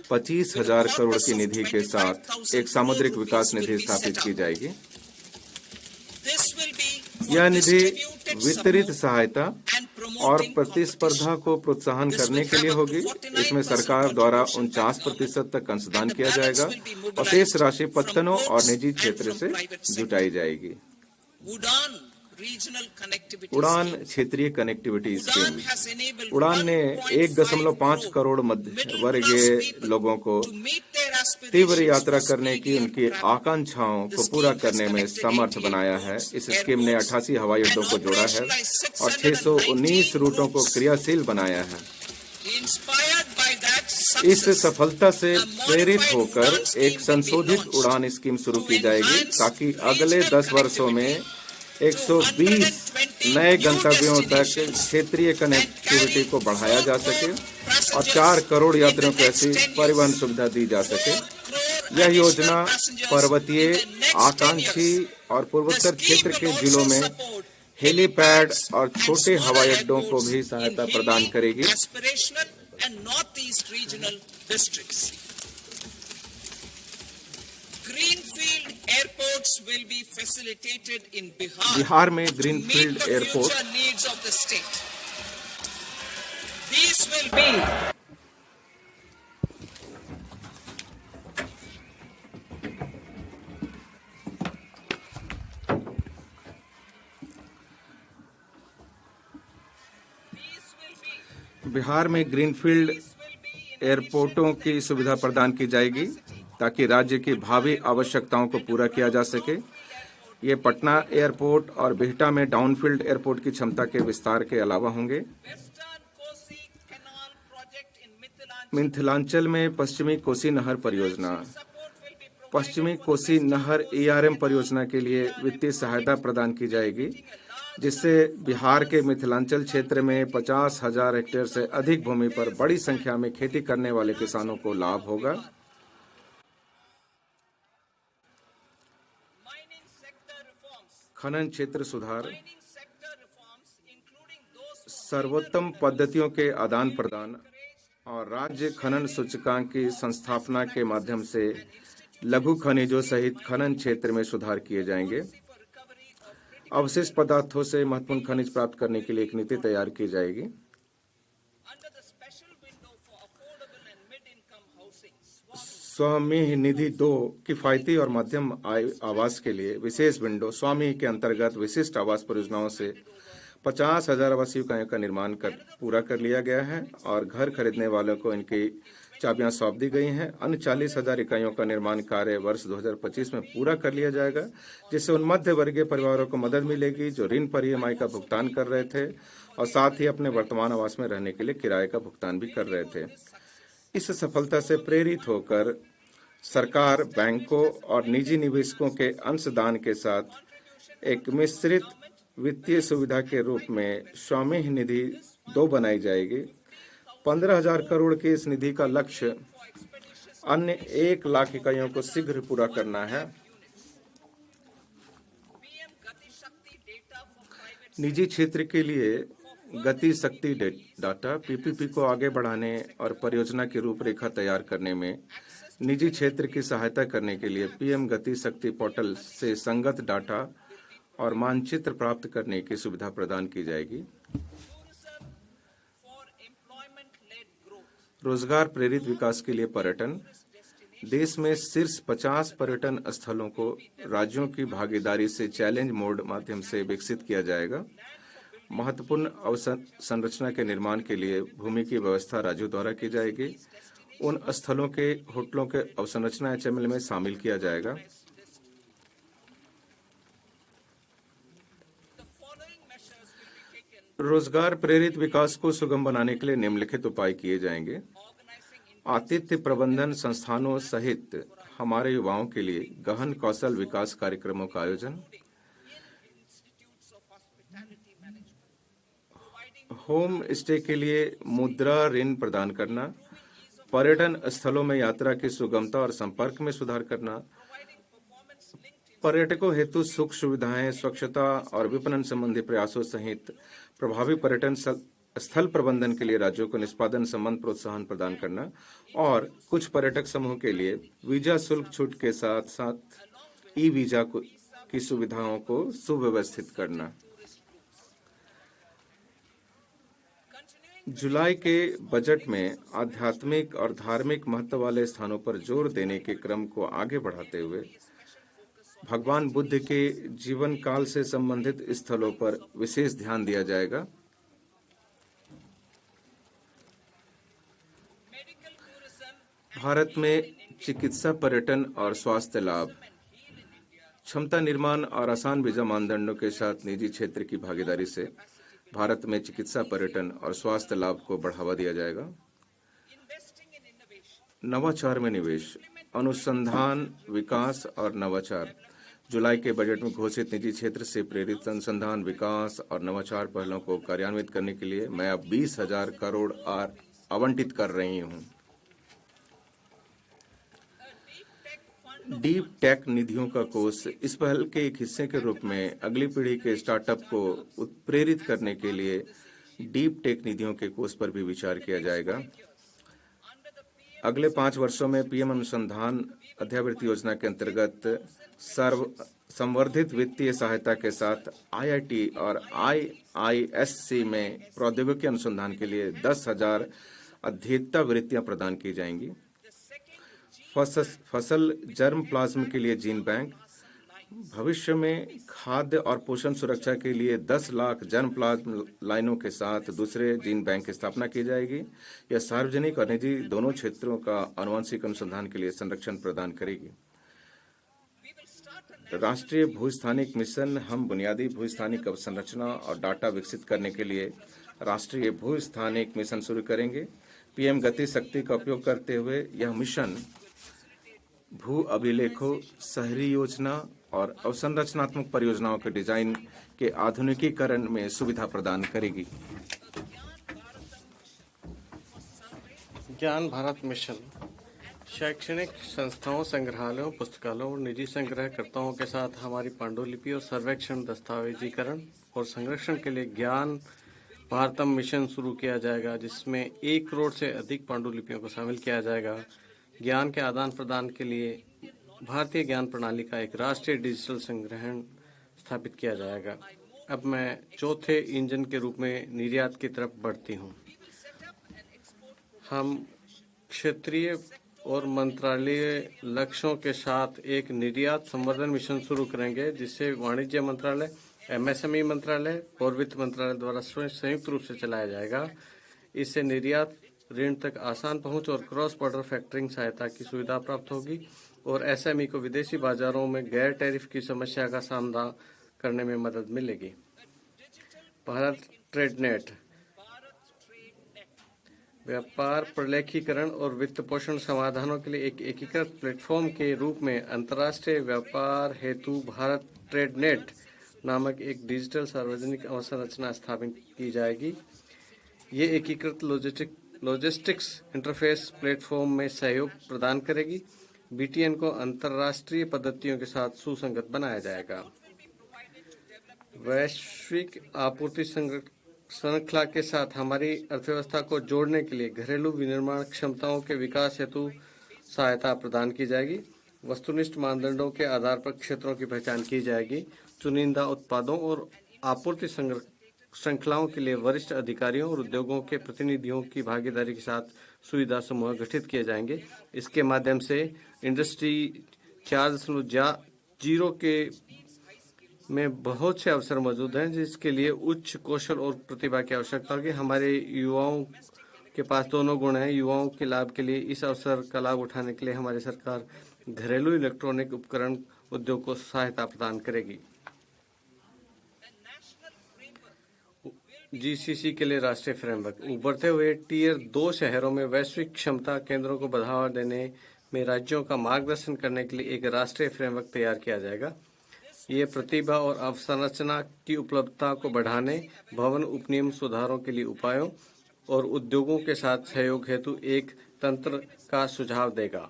25,000 करोड़ की निधि के साथ एक सामुद्रिक विकास निधि स्थापित की जाएगी। यह निधि वितरित सहायता और प्रतिस्पर्धा को प्रोत्साहन करने के लिए होगी। इसमें सरकार द्वारा 49% तक अंशदान किया जाएगा और शेष राशि पत्तनों और निजी क्षेत्र से जुटाई जाएगी। उड़ान क्षेत्रीय कनेक्टिविटी स्कीम, उड़ान ने 1.5 करोड़ मध्य वर्गीय लोगों को तीव्र यात्रा करने की उनकी आकांक्षाओं को पूरा करने में समर्थ बनाया है। इस स्कीम ने 88 हवाई अड्डों को जोड़ा है और 619 रूटों को क्रियाशील बनाया है। इस सफलता से प्रेरित होकर एक संशोधित उड़ान स्कीम शुरू की जाएगी ताकि अगले 10 वर्षों में 120 नए गंतव्यों तक क्षेत्रीय कनेक्टिविटी को बढ़ाया जा सके और 4 करोड़ यात्रियों को ऐसी परिवहन सुविधा दी जा सके। यह योजना पर्वतीय, आकांक्षी और पूर्वोत्तर क्षेत्र के जिलों में हेलीपैड और छोटे हवाई अड्डों को भी सहायता प्रदान करेगी। बिहार में ग्रीनफील्ड एयरपोर्ट बिहार में ग्रीनफील्ड एयरपोर्टों की सुविधा प्रदान की जाएगी ताकि राज्य की भावी आवश्यकताओं को पूरा किया जा सके। ये पटना एयरपोर्ट और बिहटा में डाउनफील्ड एयरपोर्ट की क्षमता के विस्तार के अलावा होंगे। मिथिलांचल में पश्चिमी कोसी नहर परियोजना, पश्चिमी कोसी नहर ERM परियोजना के लिए वित्तीय सहायता प्रदान की जाएगी, जिससे बिहार के मिथिलांचल क्षेत्र में 50,000 हेक्टेयर से अधिक भूमि पर बड़ी संख्या में खेती करने वाले किसानों को लाभ होगा। खनन क्षेत्र सुधार, सर्वोत्तम पद्धतियों के आदान प्रदान और राज्य खनन सूचकांक की संस्थापना के माध्यम से लघु खनिजों सहित खनन क्षेत्र में सुधार किए जाएंगे। अवशिष्ट पदार्थों से महत्वपूर्ण खनिज प्राप्त करने के लिए एक नीति तैयार की जाएगी। स्वामी निधि 2 किफायती और मध्यम आय आवास के लिए विशेष विंडो स्वामी के अंतर्गत विशिष्ट आवास परियोजनाओं से 50,000 आवासीय इकाइयों का निर्माण पूरा कर लिया गया है और घर खरीदने वालों को इनकी चाबियां सौंप दी गई हैं। अन्य 40,000 इकाइयों का निर्माण कार्य वर्ष 2025 में पूरा कर लिया जाएगा, जिससे उन मध्य वर्गीय परिवारों को मदद मिलेगी जो ऋण पर EMI का भुगतान कर रहे थे और साथ ही अपने वर्तमान आवास में रहने के लिए किराए का भुगतान भी कर रहे थे। इस सफलता से प्रेरित होकर सरकार बैंकों और निजी निवेशकों के अंशदान के साथ एक मिश्रित वित्तीय सुविधा के रूप में स्वामी निधि 2 बनाई जाएगी। 15,000 करोड़ के इस निधि का लक्ष्य अन्य 1 लाख इकाइयों को शीघ्र पूरा करना है। निजी क्षेत्र के लिए गति शक्ति डाटा पीपीपी को आगे बढ़ाने और परियोजना की रूपरेखा तैयार करने में निजी क्षेत्र की सहायता करने के लिए पीएम गति शक्ति पोर्टल से संगत डाटा और मानचित्र प्राप्त करने की सुविधा प्रदान की जाएगी। रोजगार प्रेरित विकास के लिए पर्यटन, देश में शीर्ष 50 पर्यटन स्थलों को राज्यों की भागीदारी से चैलेंज मोड माध्यम से विकसित किया जाएगा। महत्वपूर्ण अवसंरचना के निर्माण के लिए भूमि की व्यवस्था राज्यों द्वारा की जाएगी। उन स्थलों के होटलों के अवसंरचना एचएमएल में शामिल किया जाएगा। रोजगार प्रेरित विकास को सुगम बनाने के लिए निम्नलिखित उपाय किए जाएंगे। आतिथ्य प्रबंधन संस्थानों सहित हमारे युवाओं के लिए गहन कौशल विकास कार्यक्रमों का आयोजन, होम स्टे के लिए मुद्रा ऋण प्रदान करना, पर्यटन स्थलों में यात्रा की सुगमता और संपर्क में सुधार करना, पर्यटकों हेतु सुख सुविधाएं, स्वच्छता और विपणन संबंधी प्रयासों सहित प्रभावी पर्यटन स्थल प्रबंधन के लिए राज्यों को निष्पादन संबंध प्रोत्साहन प्रदान करना और कुछ पर्यटक समूह के लिए वीजा शुल्क छूट के साथ साथ ई वीजा की सुविधाओं को सुव्यवस्थित करना। जुलाई के बजट में आध्यात्मिक और धार्मिक महत्व वाले स्थानों पर जोर देने के क्रम को आगे बढ़ाते हुए भगवान बुद्ध के जीवन काल से संबंधित स्थलों पर विशेष ध्यान दिया जाएगा। भारत में चिकित्सा पर्यटन और स्वास्थ्य लाभ, क्षमता निर्माण और आसान वीजा मानदंडों के साथ निजी क्षेत्र की भागीदारी से भारत में चिकित्सा पर्यटन और स्वास्थ्य लाभ को बढ़ावा दिया जाएगा। नवाचार में निवेश, अनुसंधान, विकास और नवाचार। जुलाई के बजट में घोषित निजी क्षेत्र से प्रेरित अनुसंधान, विकास और नवाचार पहलों को कार्यान्वित करने के लिए मैं अब 20,000 करोड़ आवंटित कर रही हूं। डीप टेक निधियों का कोष इस पहल के एक हिस्से के रूप में अगली पीढ़ी के स्टार्टअप को उत्प्रेरित करने के लिए डीप टेक निधियों के कोष पर भी विचार किया जाएगा। अगले 5 वर्षों में पीएम अनुसंधान अध्यावृत्ति योजना के अंतर्गत संवर्धित वित्तीय सहायता के साथ आईआईटी और आईआईएससी में प्रौद्योगिकी अनुसंधान के लिए 10,000 अध्येता वृत्तियां प्रदान की जाएंगी। फसल जर्म प्लाज्म के लिए जीन बैंक, भविष्य में खाद्य और पोषण सुरक्षा के लिए 10 लाख जर्म प्लाज्म लाइनों के साथ दूसरे जीन बैंक की स्थापना की जाएगी। यह सार्वजनिक और निजी दोनों क्षेत्रों का आनुवंशिक अनुसंधान के लिए संरक्षण प्रदान करेगी। राष्ट्रीय भूस्थानिक मिशन, हम बुनियादी भूस्थानिक अवसंरचना और डाटा विकसित करने के लिए राष्ट्रीय भूस्थानिक मिशन शुरू करेंगे। पीएम गति शक्ति का उपयोग करते हुए यह मिशन भू अभिलेखों, शहरी योजना और अवसंरचनात्मक परियोजनाओं के डिजाइन के आधुनिकीकरण में सुविधा प्रदान करेगी। ज्ञान भारत मिशन शैक्षणिक संस्थाओं, संग्रहालयों, पुस्तकालयों और निजी संग्रहकर्ताओं के साथ हमारी पांडुलिपि और सर्वेक्षण, दस्तावेजीकरण और संरक्षण के लिए ज्ञान भारतम मिशन शुरू किया जाएगा, जिसमें 1 करोड़ से अधिक पांडुलिपियों को शामिल किया जाएगा। ज्ञान के आदान प्रदान के लिए भारतीय ज्ञान प्रणाली का एक राष्ट्रीय डिजिटल संग्रहण स्थापित किया जाएगा। अब मैं चौथे इंजन के रूप में निर्यात की तरफ बढ़ती हूँ। हम क्षेत्रीय और मंत्रालयीय लक्ष्यों के साथ एक निर्यात संवर्धन मिशन शुरू करेंगे, जिसे वाणिज्य मंत्रालय, एमएसएमई मंत्रालय और वित्त मंत्रालय द्वारा संयुक्त रूप से चलाया जाएगा। इससे निर्यात ऋण तक आसान पहुंच और क्रॉस बॉर्डर फैक्टरिंग सहायता की सुविधा प्राप्त होगी और एसएमई को विदेशी बाजारों में गैर टैरिफ की समस्या का सामना करने में मदद मिलेगी। भारत ट्रेड नेट व्यापार प्रलेखीकरण और वित्त पोषण समाधानों के लिए एक एकीकृत प्लेटफॉर्म के रूप में अंतर्राष्ट्रीय व्यापार हेतु भारत ट्रेड नेट नामक एक डिजिटल सार्वजनिक अवसंरचना स्थापित की जाएगी। ये एकीकृत लॉजिस्टिक्स इंटरफेस प्लेटफॉर्म में सहयोग प्रदान करेगी। बीटीएन को अंतर्राष्ट्रीय पद्धतियों के साथ सुसंगत बनाया जाएगा। वैश्विक आपूर्ति श्रृंखला के साथ हमारी अर्थव्यवस्था को जोड़ने के लिए घरेलू विनिर्माण क्षमताओं के विकास हेतु सहायता प्रदान की जाएगी। वस्तुनिष्ठ मानदंडों के आधार पर क्षेत्रों की पहचान की जाएगी। चुनिंदा उत्पादों और आपूर्ति श्रृंखलाओं के लिए वरिष्ठ अधिकारियों और उद्योगों के प्रतिनिधियों की भागीदारी के साथ सुविधा समूह गठित किए जाएंगे। इसके माध्यम से इंडस्ट्री 4.0 के में बहुत से अवसर मौजूद हैं, जिसके लिए उच्च कौशल और प्रतिभा की आवश्यकता होगी। हमारे युवाओं के पास दोनों गुण हैं। युवाओं के लाभ के लिए इस अवसर का लाभ उठाने के लिए हमारी सरकार घरेलू इलेक्ट्रॉनिक उपकरण उद्योग को सहायता प्रदान करेगी। जीसीसी के लिए राष्ट्रीय फ्रेमवर्क। उभरते हुए टीयर 2 शहरों में वैश्विक क्षमता केंद्रों को बढ़ावा देने में राज्यों का मार्गदर्शन करने के लिए एक राष्ट्रीय फ्रेमवर्क तैयार किया जाएगा। ये प्रतिभा और अवसंरचना की उपलब्धता को बढ़ाने, भवन उपनियम सुधारों के लिए उपायों और उद्योगों के साथ सहयोग हेतु एक तंत्र का सुझाव देगा।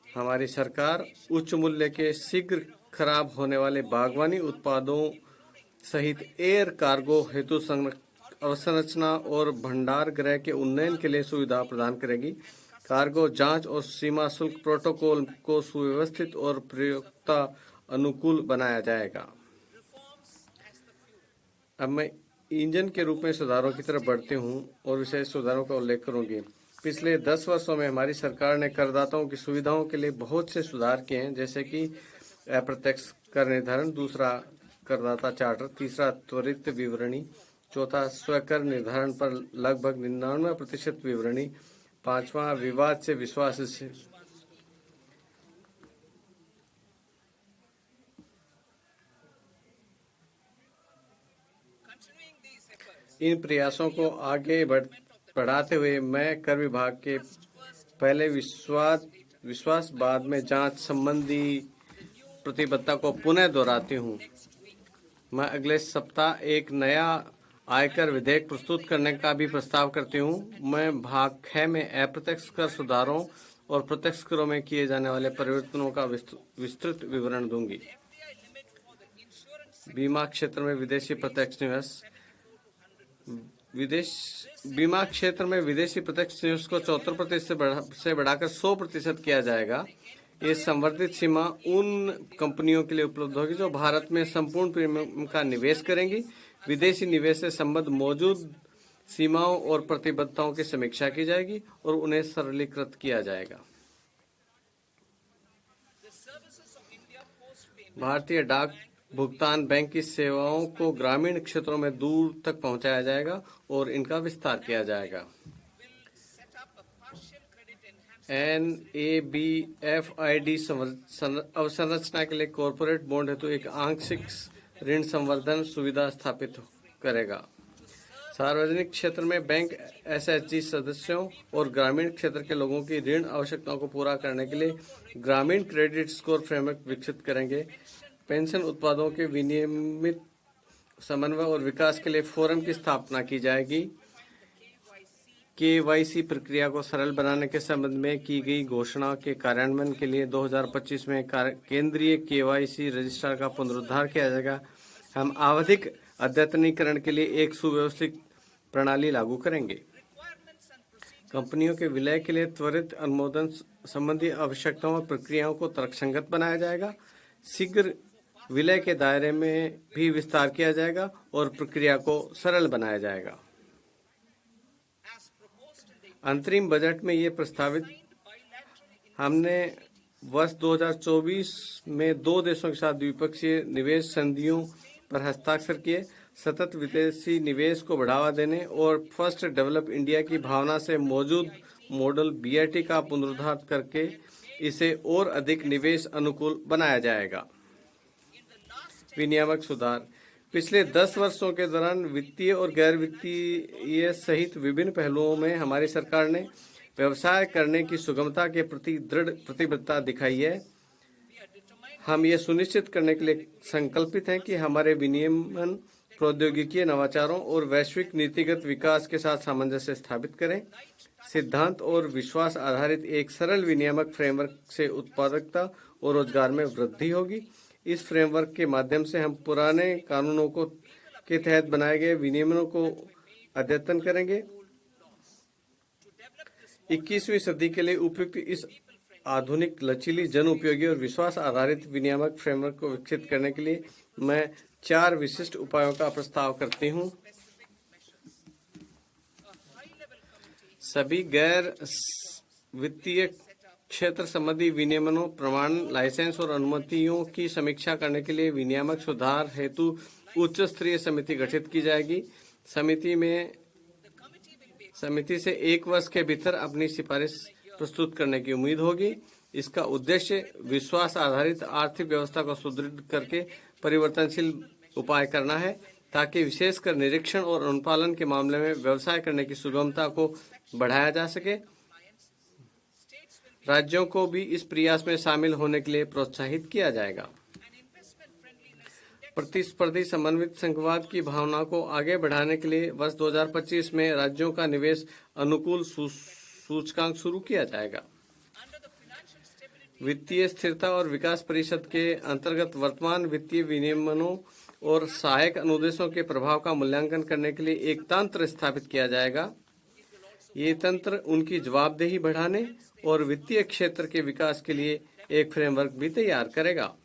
हमारी सरकार उच्च मूल्य के शीघ्र खराब होने वाले बागवानी उत्पादों सहित एयर कार्गो हेतु अवसंरचना और भंडार गृह के उन्नयन के लिए सुविधा प्रदान करेगी। कार्गो जांच और सीमा शुल्क प्रोटोकॉल को सुव्यवस्थित और प्रयोक्ता अनुकूल बनाया जाएगा। अब मैं इंजन के रूप में सुधारों की तरफ बढ़ती हूं और विशेष सुधारों का उल्लेख करूंगी। पिछले 10 वर्षों में हमारी सरकार ने करदाताओं की सुविधाओं के लिए बहुत से सुधार किए हैं, जैसे कि अप्रत्यक्ष कर निर्धारण, दूसरा करदाता चार्टर, तीसरा त्वरित विवरणी, चौथा स्वकर निर्धारण पर लगभग 99% विवरणी, पांचवा विवाद से विश्वास से इन प्रयासों को आगे बढ़ाते हुए मैं कर विभाग के पहले विश्वास बाद में जांच संबंधी प्रतिबद्धता को पुनः दोहराती हूं। मैं अगले सप्ताह एक नया आयकर विधेयक प्रस्तुत करने का भी प्रस्ताव करती हूं। मैं भाग 6 में अप्रत्यक्ष कर सुधारों और प्रत्यक्ष करों में किए जाने वाले परिवर्तनों का विस्तृत विवरण दूंगी। बीमा क्षेत्र में विदेशी प्रत्यक्ष निवेश। बीमा क्षेत्र में विदेशी प्रत्यक्ष निवेश को 74% से बढ़ाकर 100% किया जाएगा। ये संवर्धित सीमा उन कंपनियों के लिए उपलब्ध होगी जो भारत में संपूर्ण प्रीमियम का निवेश करेंगी। विदेशी निवेश से संबद्ध मौजूद सीमाओं और प्रतिबद्धताओं की समीक्षा की जाएगी और उन्हें सरलीकृत किया जाएगा। भारतीय डाक भुगतान बैंक की सेवाओं को ग्रामीण क्षेत्रों में दूर तक पहुंचाया जाएगा और इनका विस्तार किया जाएगा। NABFID अवसंरचना के लिए कॉरपोरेट बॉन्ड हेतु एक आंशिक ऋण संवर्धन सुविधा स्थापित करेगा। सार्वजनिक क्षेत्र में बैंक SHG सदस्यों और ग्रामीण क्षेत्र के लोगों की ऋण आवश्यकताओं को पूरा करने के लिए ग्रामीण क्रेडिट स्कोर फ्रेमवर्क विकसित करेंगे। पेंशन उत्पादों के विनियमित समन्वय और विकास के लिए फोरम की स्थापना की जाएगी। KYC प्रक्रिया को सरल बनाने के संबंध में की गई घोषणा के कार्यान्वयन के लिए 2025 में केंद्रीय KYC रजिस्ट्रार का पुनरुद्धार किया जाएगा। हम आवधिक अद्यतनीकरण के लिए एक सुव्यवस्थित प्रणाली लागू करेंगे। कंपनियों के विलय के लिए त्वरित अनुमोदन संबंधी आवश्यकताओं और प्रक्रियाओं को तर्कसंगत बनाया जाएगा। शीघ्र विलय के दायरे में भी विस्तार किया जाएगा और प्रक्रिया को सरल बनाया जाएगा। अंतरिम बजट में ये प्रस्तावित हमने वर्ष 2024 में 2 देशों के साथ द्विपक्षीय निवेश संधियों पर हस्ताक्षर किए। सतत विदेशी निवेश को बढ़ावा देने और फर्स्ट डेवलप इंडिया की भावना से मौजूद मॉडल BIT का पुनरुद्धार करके इसे और अधिक निवेश अनुकूल बनाया जाएगा। विनियामक सुधार। पिछले 10 वर्षों के दौरान वित्तीय और गैर वित्तीय सहित विभिन्न पहलुओं में हमारी सरकार ने व्यवसाय करने की सुगमता के प्रति दृढ़ प्रतिबद्धता दिखाई है। हम ये सुनिश्चित करने के लिए संकल्पित हैं कि हमारे विनियमन प्रौद्योगिकी नवाचारों और वैश्विक नीतिगत विकास के साथ सामंजस्य स्थापित करें। सिद्धांत और विश्वास आधारित एक सरल विनियामक फ्रेमवर्क से उत्पादकता और रोजगार में वृद्धि होगी। इस फ्रेमवर्क के माध्यम से हम पुराने कानूनों को के तहत बनाए गए विनियमों को अद्यतन करेंगे। 21वीं सदी के लिए उपयुक्त इस आधुनिक, लचीली, जन उपयोगी और विश्वास आधारित विनियामक फ्रेमवर्क को विकसित करने के लिए मैं 4 विशिष्ट उपायों का प्रस्ताव करती हूँ। सभी गैर वित्तीय क्षेत्र संबंधी विनियमनों, प्रमाण, लाइसेंस और अनुमतियों की समीक्षा करने के लिए विनियामक सुधार हेतु उच्च स्तरीय समिति गठित की जाएगी। समिति से 1 वर्ष के भीतर अपनी सिफारिश प्रस्तुत करने की उम्मीद होगी। इसका उद्देश्य विश्वास आधारित आर्थिक व्यवस्था को सुदृढ़ करके परिवर्तनशील उपाय करना है, ताकि विशेषकर निरीक्षण और अनुपालन के मामले में व्यवसाय करने की सुगमता को बढ़ाया जा सके। राज्यों को भी इस प्रयास में शामिल होने के लिए प्रोत्साहित किया जाएगा। प्रतिस्पर्धी समन्वित संघवाद की भावना को आगे बढ़ाने के लिए वर्ष 2025 में राज्यों का निवेश अनुकूल सूचकांक शुरू किया जाएगा। वित्तीय स्थिरता और विकास परिषद के अंतर्गत वर्तमान वित्तीय विनियमनों और सहायक अनुदेशों के प्रभाव का मूल्यांकन करने के लिए एक तंत्र स्थापित किया जाएगा। ये तंत्र उनकी जवाबदेही बढ़ाने और वित्तीय क्षेत्र के विकास के लिए एक फ्रेमवर्क भी तैयार करेगा।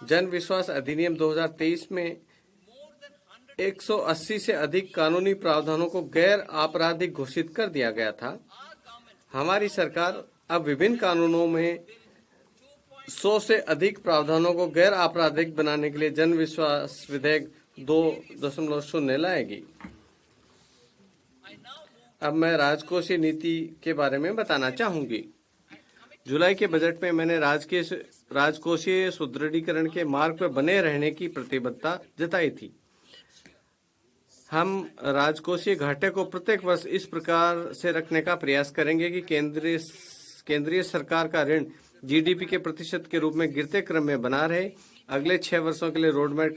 जन विश्वास अधिनियम 2023 में 180 से अधिक कानूनी प्रावधानों को गैर आपराधिक घोषित कर दिया गया था। हमारी सरकार अब विभिन्न कानूनों में 100 से अधिक प्रावधानों को गैर आपराधिक बनाने के लिए जन विश्वास विधेयक 2.0 लाएगी। अब मैं राजकोषीय नीति के बारे में बताना चाहूंगी। जुलाई के बजट में मैंने राजकोषीय सुदृढ़ीकरण के मार्ग पर बने रहने की प्रतिबद्धता जताई थी। हम राजकोषीय घाटे को प्रत्येक वर्ष इस प्रकार से रखने का प्रयास करेंगे कि केंद्रीय सरकार का ऋण जीडीपी के प्रतिशत के रूप में गिरते क्रम में बना रहे। अगले 6 वर्षों के लिए रोडमैप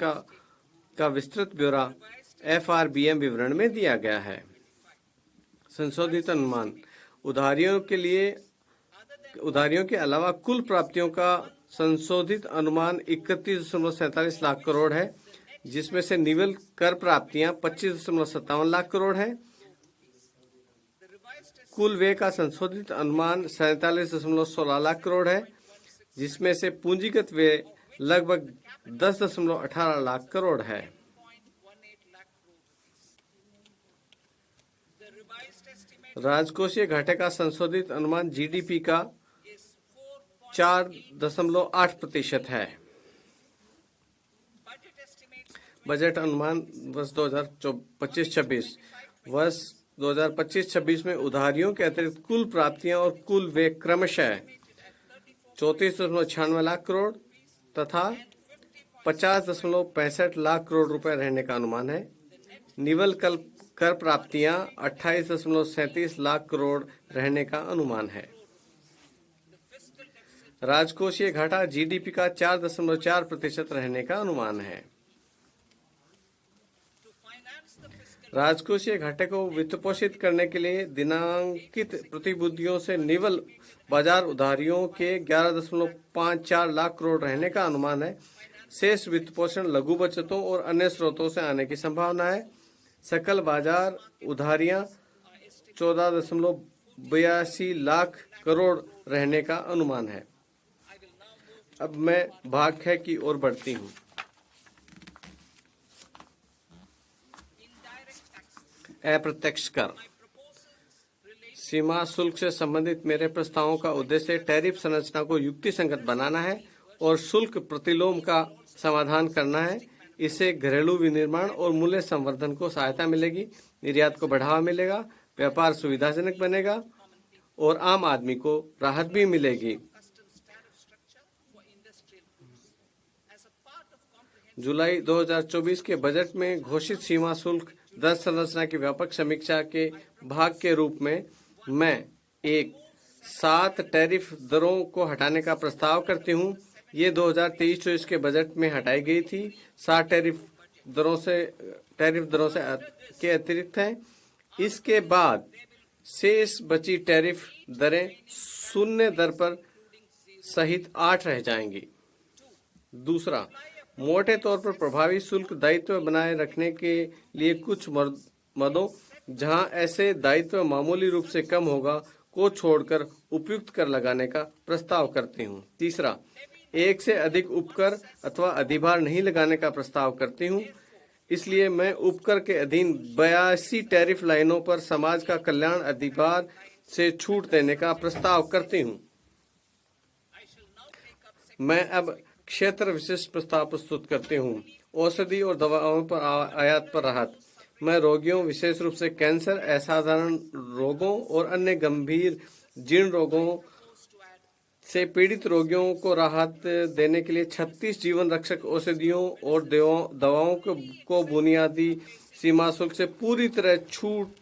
का विस्तृत ब्यौरा FRBM विवरण में दिया गया है। संशोधित अनुमान उधारियों के अलावा कुल प्राप्तियों का संशोधित अनुमान 31.47 लाख करोड़ है, जिसमें से निवल कर प्राप्तियां 25.57 लाख करोड़ है। कुल व्यय का संशोधित अनुमान 47.16 लाख करोड़ है, जिसमें से पूंजीगत व्यय लगभग 10.18 लाख करोड़ है। राजकोषीय घाटे का संशोधित अनुमान जीडीपी का 4.8% है। बजट अनुमान वर्ष 2025-26 में उधारियों के अतिरिक्त कुल प्राप्तियां और कुल व्यय क्रमशः 34.96 लाख करोड़ तथा 50.65 लाख करोड़ रुपए रहने का अनुमान है। निवल कर प्राप्तियां 28.37 लाख करोड़ रहने का अनुमान है। राजकोषीय घाटा जीडीपी का 4.4% रहने का अनुमान है। राजकोषीय घाटे को वित्तपोषित करने के लिए दिनांकित प्रतिभूतियों से निवल बाजार उधारियों के 11.54 लाख करोड़ रहने का अनुमान है। शेष वित्तपोषण लघु बचतों और अन्य स्रोतों से आने की संभावना है। सकल बाजार उधारियां 14.82 लाख करोड़ रहने का अनुमान है। अब मैं भाग 6 की ओर बढ़ती हूँ। अप्रत्यक्ष कर। सीमा शुल्क से संबंधित मेरे प्रस्तावों का उद्देश्य टैरिफ संरचना को युक्तिसंगत बनाना है और शुल्क प्रतिलोम का समाधान करना है। इससे घरेलू विनिर्माण और मूल्य संवर्धन को सहायता मिलेगी, निर्यात को बढ़ावा मिलेगा, व्यापार सुविधाजनक बनेगा और आम आदमी को राहत भी मिलेगी। जुलाई 2024 के बजट में घोषित सीमा शुल्क दर संरचना की व्यापक समीक्षा के भाग के रूप में मैं 7 टैरिफ दरों को हटाने का प्रस्ताव करती हूँ। ये 2023-24 के बजट में हटाई गई थी। 7 टैरिफ दरों से के अतिरिक्त हैं। इसके बाद शेष बची टैरिफ दरें शून्य दर पर सहित 8 रह जाएंगी। दूसरा, मोटे तौर पर प्रभावी शुल्क दायित्व बनाए रखने के लिए कुछ मदों जहां ऐसे दायित्व मामूली रूप से कम होगा को छोड़कर उपयुक्त कर लगाने का प्रस्ताव करती हूं। तीसरा, एक से अधिक उपकर अथवा अधिभार नहीं लगाने का प्रस्ताव करती हूं। इसलिए मैं उपकर के अधीन 82 टैरिफ लाइनों पर समाज का कल्याण अधिभार से छूट देने का प्रस्ताव करती हूं। मैं अब क्षेत्र विशिष्ट प्रस्ताव प्रस्तुत करती हूँ। औषधि और दवाओं पर आयात पर राहत। मैं रोगियों, विशेष रूप से कैंसर, असाधारण रोगों और अन्य गंभीर जीर्ण रोगों से पीड़ित रोगियों को राहत देने के लिए 36 जीवन रक्षक औषधियों और दवाओं को बुनियादी सीमा शुल्क से पूरी तरह छूट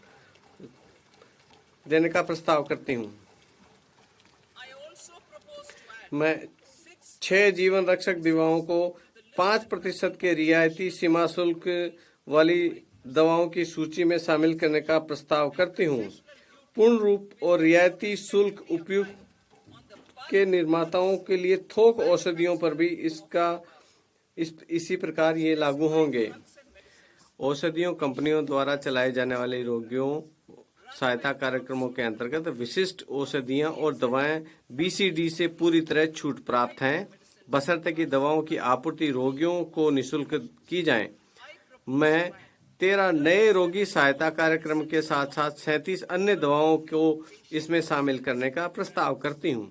देने का प्रस्ताव करती हूँ। मैं 6 जीवन रक्षक दवाओं को 5% के रियायती सीमा शुल्क वाली दवाओं की सूची में शामिल करने का प्रस्ताव करती हूँ। पूर्ण रूप और रियायती शुल्क उपयुक्त के निर्माताओं के लिए थोक औषधियों पर भी इसी प्रकार ये लागू होंगे। औषधियों कंपनियों द्वारा चलाए जाने वाले रोगियों सहायता कार्यक्रमों के अंतर्गत विशिष्ट औषधियां और दवाएं BCD से पूरी तरह छूट प्राप्त हैं, बशर्ते कि दवाओं की आपूर्ति रोगियों को निःशुल्क की जाए। मैं 13 नए रोगी सहायता कार्यक्रम के साथ साथ 37 अन्य दवाओं को इसमें शामिल करने का प्रस्ताव करती हूँ।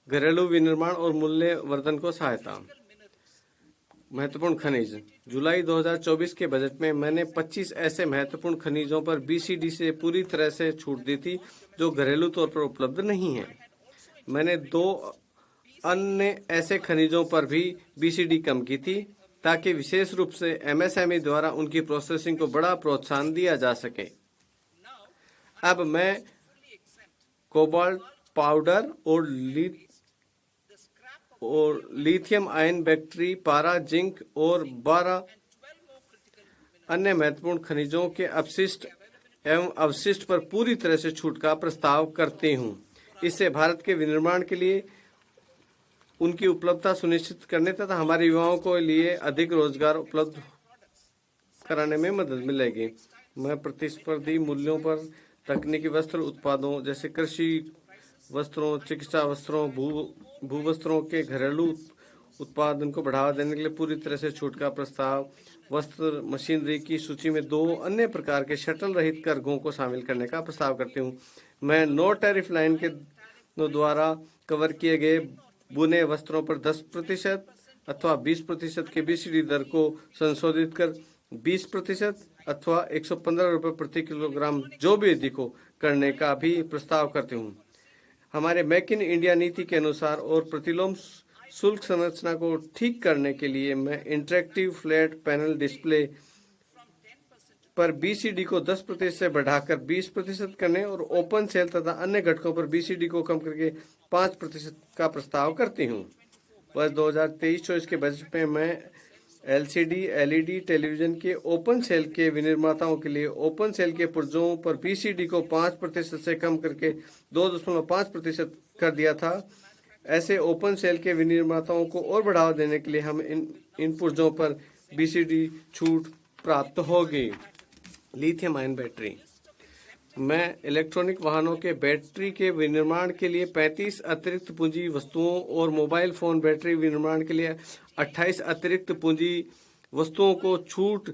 घरेलू विनिर्माण और मूल्य वर्धन को सहायता। महत्वपूर्ण खनिज। जुलाई 2024 के बजट में मैंने 25 ऐसे महत्वपूर्ण खनिजों पर BCD से पूरी तरह से छूट दी थी जो घरेलू तौर पर उपलब्ध नहीं है। मैंने 2 अन्य ऐसे खनिजों पर भी BCD कम की थी ताकि विशेष रूप से MSME द्वारा उनकी प्रोसेसिंग को बड़ा प्रोत्साहन दिया जा सके। अब मैं कोबाल्ट पाउडर और लिथियम आयन बैटरी, पारा, जिंक और 12 अन्य महत्वपूर्ण खनिजों के अपशिष्ट एवं अवशिष्ट पर पूरी तरह से छूट का प्रस्ताव करती हूँ। इससे भारत के विनिर्माण के लिए उनकी उपलब्धता सुनिश्चित करने तथा हमारे युवाओं को लिए अधिक रोजगार उपलब्ध कराने में मदद मिलेगी। मैं प्रतिस्पर्धी मूल्यों पर तकनीकी वस्त्र उत्पादों जैसे कृषि वस्त्रों, चिकित्सा वस्त्रों, भू वस्त्रों के घरेलू उत्पादन को बढ़ावा देने के लिए पूरी तरह से छूट का प्रस्ताव। वस्त्र मशीनरी की सूची में 2 अन्य प्रकार के शटल रहित करघों को शामिल करने का प्रस्ताव करती हूँ। मैं नो टैरिफ लाइन के द्वारा कवर किए गए बुने वस्त्रों पर 10% अथवा 20% के BCD दर को संशोधित कर 20% अथवा 115 रुपये प्रति किलोग्राम जो भी अधिक हो करने का भी प्रस्ताव करती हूँ। हमारे मेक इन इंडिया नीति के अनुसार और प्रतिलोम शुल्क संरचना को ठीक करने के लिए मैं इंटरेक्टिव फ्लैट पैनल डिस्प्ले पर BCD को 10% से बढ़ाकर 20% करने और ओपन सेल तथा अन्य घटकों पर BCD को कम करके 5% का प्रस्ताव करती हूँ। वर्ष 2023-24 के बजट में मैं LCD, LED टेलीविजन के ओपन सेल के विनिर्माताओं के लिए ओपन सेल के पुर्जों पर BCD को 5% से कम करके 2.5% कर दिया था। ऐसे ओपन सेल के विनिर्माताओं को और बढ़ावा देने के लिए हम इन पुर्जों पर BCD छूट प्राप्त होगी। Lithium ion battery. मैं इलेक्ट्रॉनिक वाहनों के बैटरी के विनिर्माण के लिए 35 अतिरिक्त पूंजी वस्तुओं और मोबाइल फोन बैटरी विनिर्माण के लिए 28 अतिरिक्त पूंजी वस्तुओं को छूट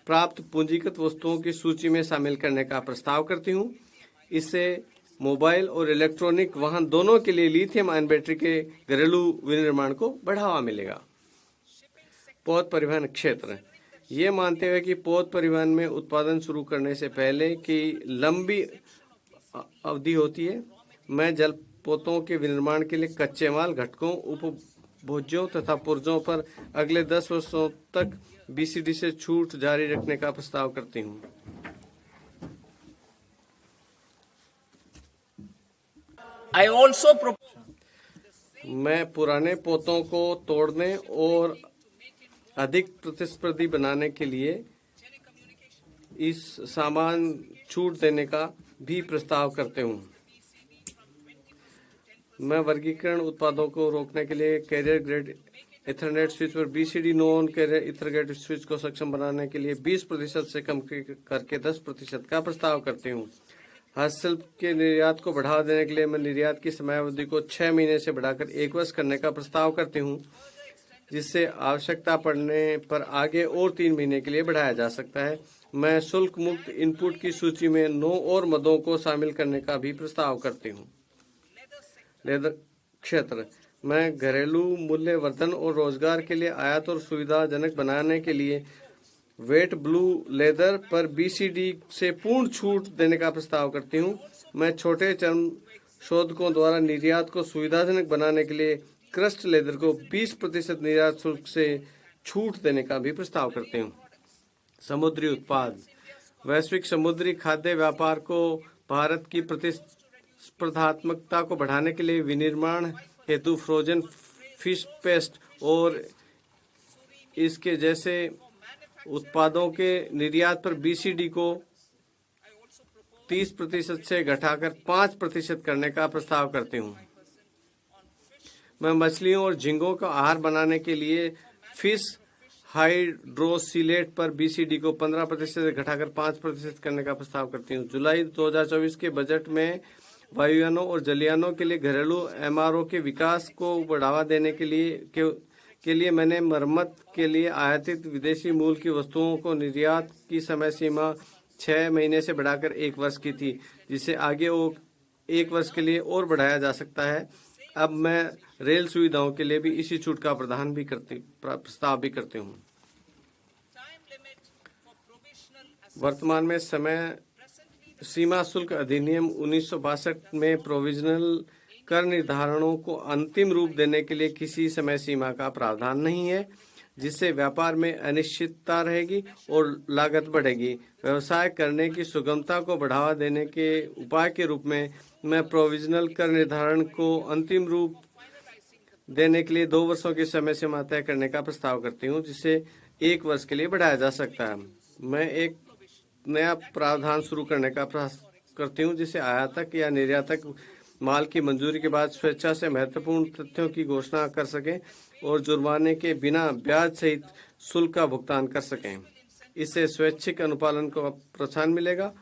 प्राप्त पूंजीगत वस्तुओं की सूची में शामिल करने का प्रस्ताव करती हूँ। इससे मोबाइल और इलेक्ट्रॉनिक वाहन दोनों के लिए लिथियम आयन बैटरी के घरेलू विनिर्माण को बढ़ावा मिलेगा। पौध परिवहन क्षेत्र। ये मानते हुए कि पौध परिवहन में उत्पादन शुरू करने से पहले की लंबी अवधि होती है, मैं जलपोतों के विनिर्माण के लिए कच्चे माल, घटकों, उपभोज्यों तथा पुर्जों पर अगले 10 वर्षों तक BCD से छूट जारी रखने का प्रस्ताव करती हूँ। मैं पुराने पोतों को तोड़ने और अधिक प्रतिस्पर्धी बनाने के लिए इस सामान छूट देने का भी प्रस्ताव करते हूँ। मैं वर्गीकरण उत्पादों को रोकने के लिए कैरियर ग्रेड इथरनेट स्विच पर BCD non carrier ethernet switch को सक्षम बनाने के लिए 20% से कम करके 10% का प्रस्ताव करती हूँ। हस्तशिल्प के निर्यात को बढ़ावा देने के लिए मैं निर्यात की समयावधि को 6 महीने से बढ़ाकर 1 वर्ष करने का प्रस्ताव करती हूँ, जिससे आवश्यकता पड़ने पर आगे और 3 महीने के लिए बढ़ाया जा सकता है। मैं शुल्क मुक्त इनपुट की सूची में 9 और मदों को शामिल करने का भी प्रस्ताव करती हूँ। लेदर क्षेत्र, मैं घरेलू मूल्य वर्धन और रोजगार के लिए आयात और सुविधाजनक बनाने के लिए वेट ब्लू लेदर पर BCD से पूर्ण छूट देने का प्रस्ताव करती हूँ। मैं छोटे चर्म शोधकों द्वारा निर्यात को सुविधाजनक बनाने के लिए क्रस्ट लेदर को 20% निर्यात शुल्क से छूट देने का भी प्रस्ताव करती हूँ। समुद्री उत्पाद, वैश्विक समुद्री खाद्य व्यापार को भारत की प्रतिस्पर्धात्मकता को बढ़ाने के लिए विनिर्माण हेतु फ्रोजन फिश पेस्ट और इसके जैसे उत्पादों के निर्यात पर BCD को 30% से घटाकर 5% करने का प्रस्ताव करती हूँ। मैं मछलियों और झींगों का आहार बनाने के लिए फिश हाइड्रोसिलेट पर BCD को 15% से घटाकर 5% करने का प्रस्ताव करती हूँ। जुलाई 2024 के बजट में वायुयानों और जलयानों के लिए घरेलू MRO के विकास को बढ़ावा देने के लिए मैंने मरम्मत के लिए आयातित विदेशी मूल की वस्तुओं को निर्यात की समय सीमा 6 महीने से बढ़ाकर 1 वर्ष की थी, जिसे आगे 1 वर्ष के लिए और बढ़ाया जा सकता है। अब मैं रेल सुविधाओं के लिए भी इसी छूट का प्रस्ताव भी करती हूँ। वर्तमान में समय सीमा शुल्क अधिनियम 1962 में प्रोविजनल कर निर्धारणों को अंतिम रूप देने के लिए किसी समय सीमा का प्रावधान नहीं है, जिससे व्यापार में अनिश्चितता रहेगी और लागत बढ़ेगी। व्यवसाय करने की सुगमता को बढ़ावा देने के उपाय के रूप में मैं प्रोविजनल कर निर्धारण को अंतिम रूप देने के लिए 2 वर्षों की समय सीमा तय करने का प्रस्ताव करती हूँ, जिसे 1 वर्ष के लिए बढ़ाया जा सकता है। मैं एक नया प्रावधान शुरू करने का प्रयास करती हूँ, जिसे आयातक या निर्यातक माल की मंजूरी के बाद स्वेच्छा से महत्वपूर्ण तथ्यों की घोषणा कर सकें और जुर्माने के बिना ब्याज सहित शुल्क का भुगतान कर सकें। इससे स्वैच्छिक अनुपालन को प्रोत्साहन मिलेगा।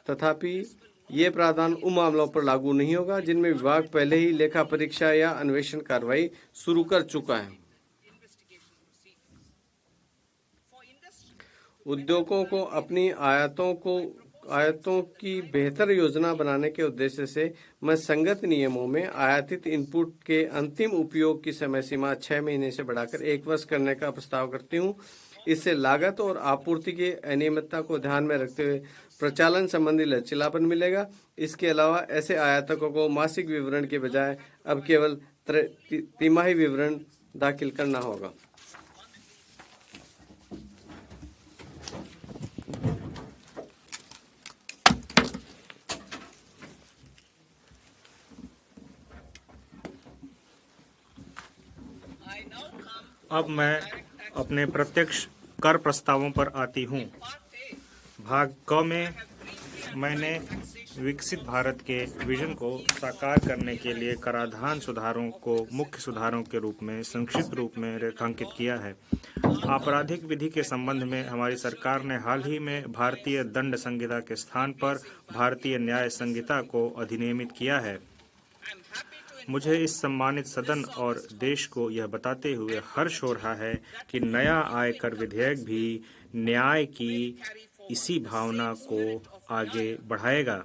तथापि ये प्रावधान उन मामलों पर लागू नहीं होगा जिनमें विभाग पहले ही लेखा परीक्षा या अन्वेषण कार्रवाई शुरू कर चुका है। उद्योगों को अपनी आयातों की बेहतर योजना बनाने के उद्देश्य से मैं संगत नियमों में आयातित इनपुट के अंतिम उपयोग की समय सीमा 6 महीने से बढ़ाकर 1 वर्ष करने का प्रस्ताव करती हूँ। इससे लागत और आपूर्ति की अनियमितता को ध्यान में रखते हुए प्रचालन संबंधी लचीलापन मिलेगा। इसके अलावा ऐसे आयातकों को मासिक विवरण के बजाय अब केवल तिमाही विवरण दाखिल करना होगा। अब मैं अपने प्रत्यक्ष कर प्रस्तावों पर आती हूँ। भाग क में मैंने विकसित भारत के विजन को साकार करने के लिए कराधान सुधारों को मुख्य सुधारों के रूप में संक्षिप्त रूप में रेखांकित किया है। आपराधिक विधि के संबंध में हमारी सरकार ने हाल ही में भारतीय दंड संहिता के स्थान पर भारतीय न्याय संहिता को अधिनियमित किया है। मुझे इस सम्मानित सदन और देश को यह बताते हुए हर्ष हो रहा है कि नया आयकर विधेयक भी न्याय की इसी भावना को आगे बढ़ाएगा।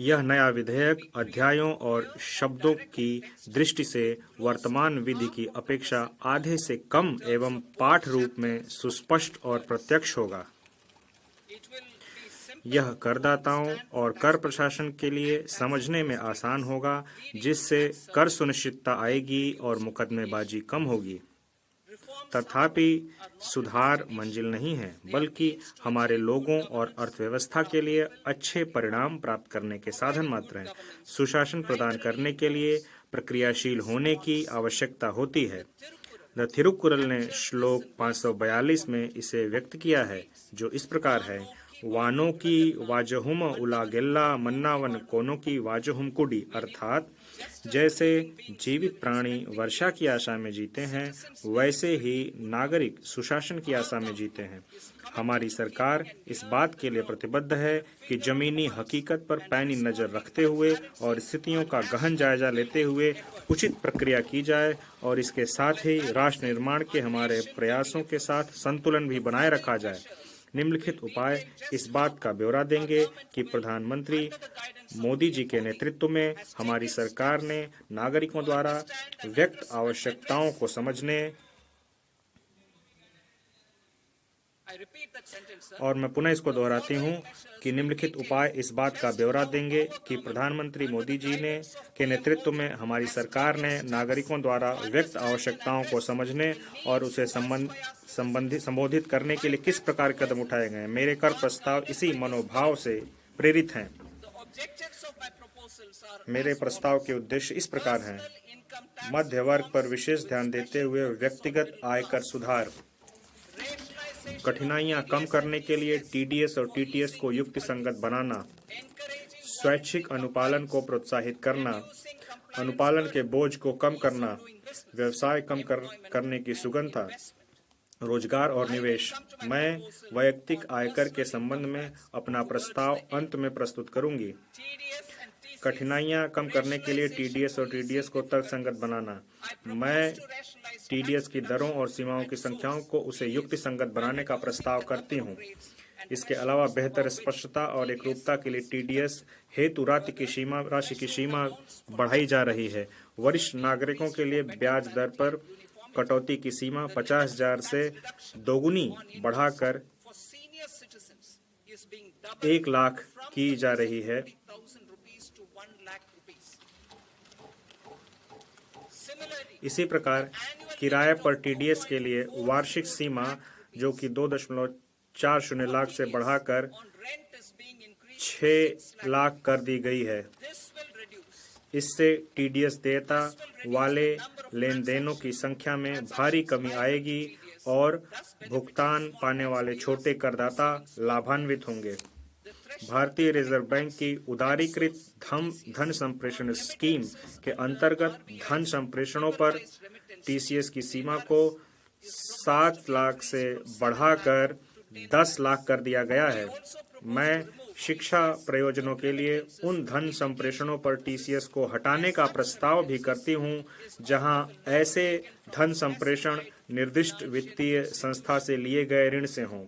यह नया विधेयक अध्यायों और शब्दों की दृष्टि से वर्तमान विधि की अपेक्षा आधे से कम एवं पाठ रूप में सुस्पष्ट और प्रत्यक्ष होगा। यह करदाताओं और कर प्रशासन के लिए समझने में आसान होगा, जिससे कर सुनिश्चितता आएगी और मुकदमेबाजी कम होगी। तथापि सुधार मंजिल नहीं है, बल्कि हमारे लोगों और अर्थव्यवस्था के लिए अच्छे परिणाम प्राप्त करने के साधन मात्र हैं। सुशासन प्रदान करने के लिए प्रक्रियाशील होने की आवश्यकता होती है। द थिरुकुरल ने श्लोक 542 में इसे व्यक्त किया है, जो इस प्रकार है: वानों की वाजहुम उलागेल्ला मन्नावन कोनों की वाजहुम कुडी, अर्थात जैसे जीवित प्राणी वर्षा की आशा में जीते हैं वैसे ही नागरिक सुशासन की आशा में जीते हैं। हमारी सरकार इस बात के लिए प्रतिबद्ध है कि जमीनी हकीकत पर पैनी नजर रखते हुए और स्थितियों का गहन जायजा लेते हुए उचित प्रक्रिया की जाए और इसके साथ ही राष्ट्र निर्माण के हमारे प्रयासों के साथ संतुलन भी बनाए रखा जाए। निम्नलिखित उपाय इस बात का ब्यौरा देंगे कि प्रधानमंत्री मोदी जी के नेतृत्व में हमारी सरकार ने नागरिकों द्वारा व्यक्त आवश्यकताओं को समझने, और मैं पुनः इसको दोहराती हूँ कि निम्नलिखित उपाय इस बात का ब्यौरा देंगे कि प्रधानमंत्री मोदी जी ने के नेतृत्व में हमारी सरकार ने नागरिकों द्वारा व्यक्त आवश्यकताओं को समझने और उसे संबोधित करने के लिए किस प्रकार के कदम उठाए गए। मेरे कर प्रस्ताव इसी मनोभाव से प्रेरित हैं। मेरे प्रस्ताव के उद्देश्य इस प्रकार हैं: मध्य वर्ग पर विशेष ध्यान देते हुए व्यक्तिगत आयकर सुधार, कठिनाइयां कम करने के लिए टीडीएस और टीटीएस को युक्ति संगत बनाना, स्वैच्छिक अनुपालन को प्रोत्साहित करना, अनुपालन के बोझ को कम करना, व्यवसाय कम करने की सुगमता, रोजगार और निवेश। मैं वैयक्तिक आयकर के संबंध में अपना प्रस्ताव अंत में प्रस्तुत करूंगी। कठिनाइयां कम करने के लिए टीडीएस और टीडीएस को तर्कसंगत बनाना। मैं टीडीएस की दरों और सीमाओं की संख्याओं को उसे युक्ति संगत बनाने का प्रस्ताव करती हूँ। इसके अलावा बेहतर स्पष्टता और एकरूपता के लिए टीडीएस हेतु राशि की सीमा बढ़ाई जा रही है। वरिष्ठ नागरिकों के लिए ब्याज दर पर कटौती की सीमा 50,000 से दोगुनी बढ़ाकर 1 लाख की जा रही है। इसी प्रकार किराए पर टीडीएस के लिए वार्षिक सीमा जो कि 2.40 लाख से बढ़ाकर 6 लाख कर दी गई है। इससे टीडीएस देयता वाले लेन देनों की संख्या में भारी कमी आएगी और भुगतान पाने वाले छोटे करदाता लाभान्वित होंगे। भारतीय रिजर्व बैंक की उदारीकृत धन संप्रेषण स्कीम के अंतर्गत धन संप्रेषणों पर टीसीएस की सीमा को 7 लाख से बढ़ाकर 10 लाख कर दिया गया है। मैं शिक्षा प्रयोजनों के लिए उन धन संप्रेषणों पर टीसीएस को हटाने का प्रस्ताव भी करती हूं जहां ऐसे धन संप्रेषण निर्दिष्ट वित्तीय संस्था से लिए गए ऋण से हों।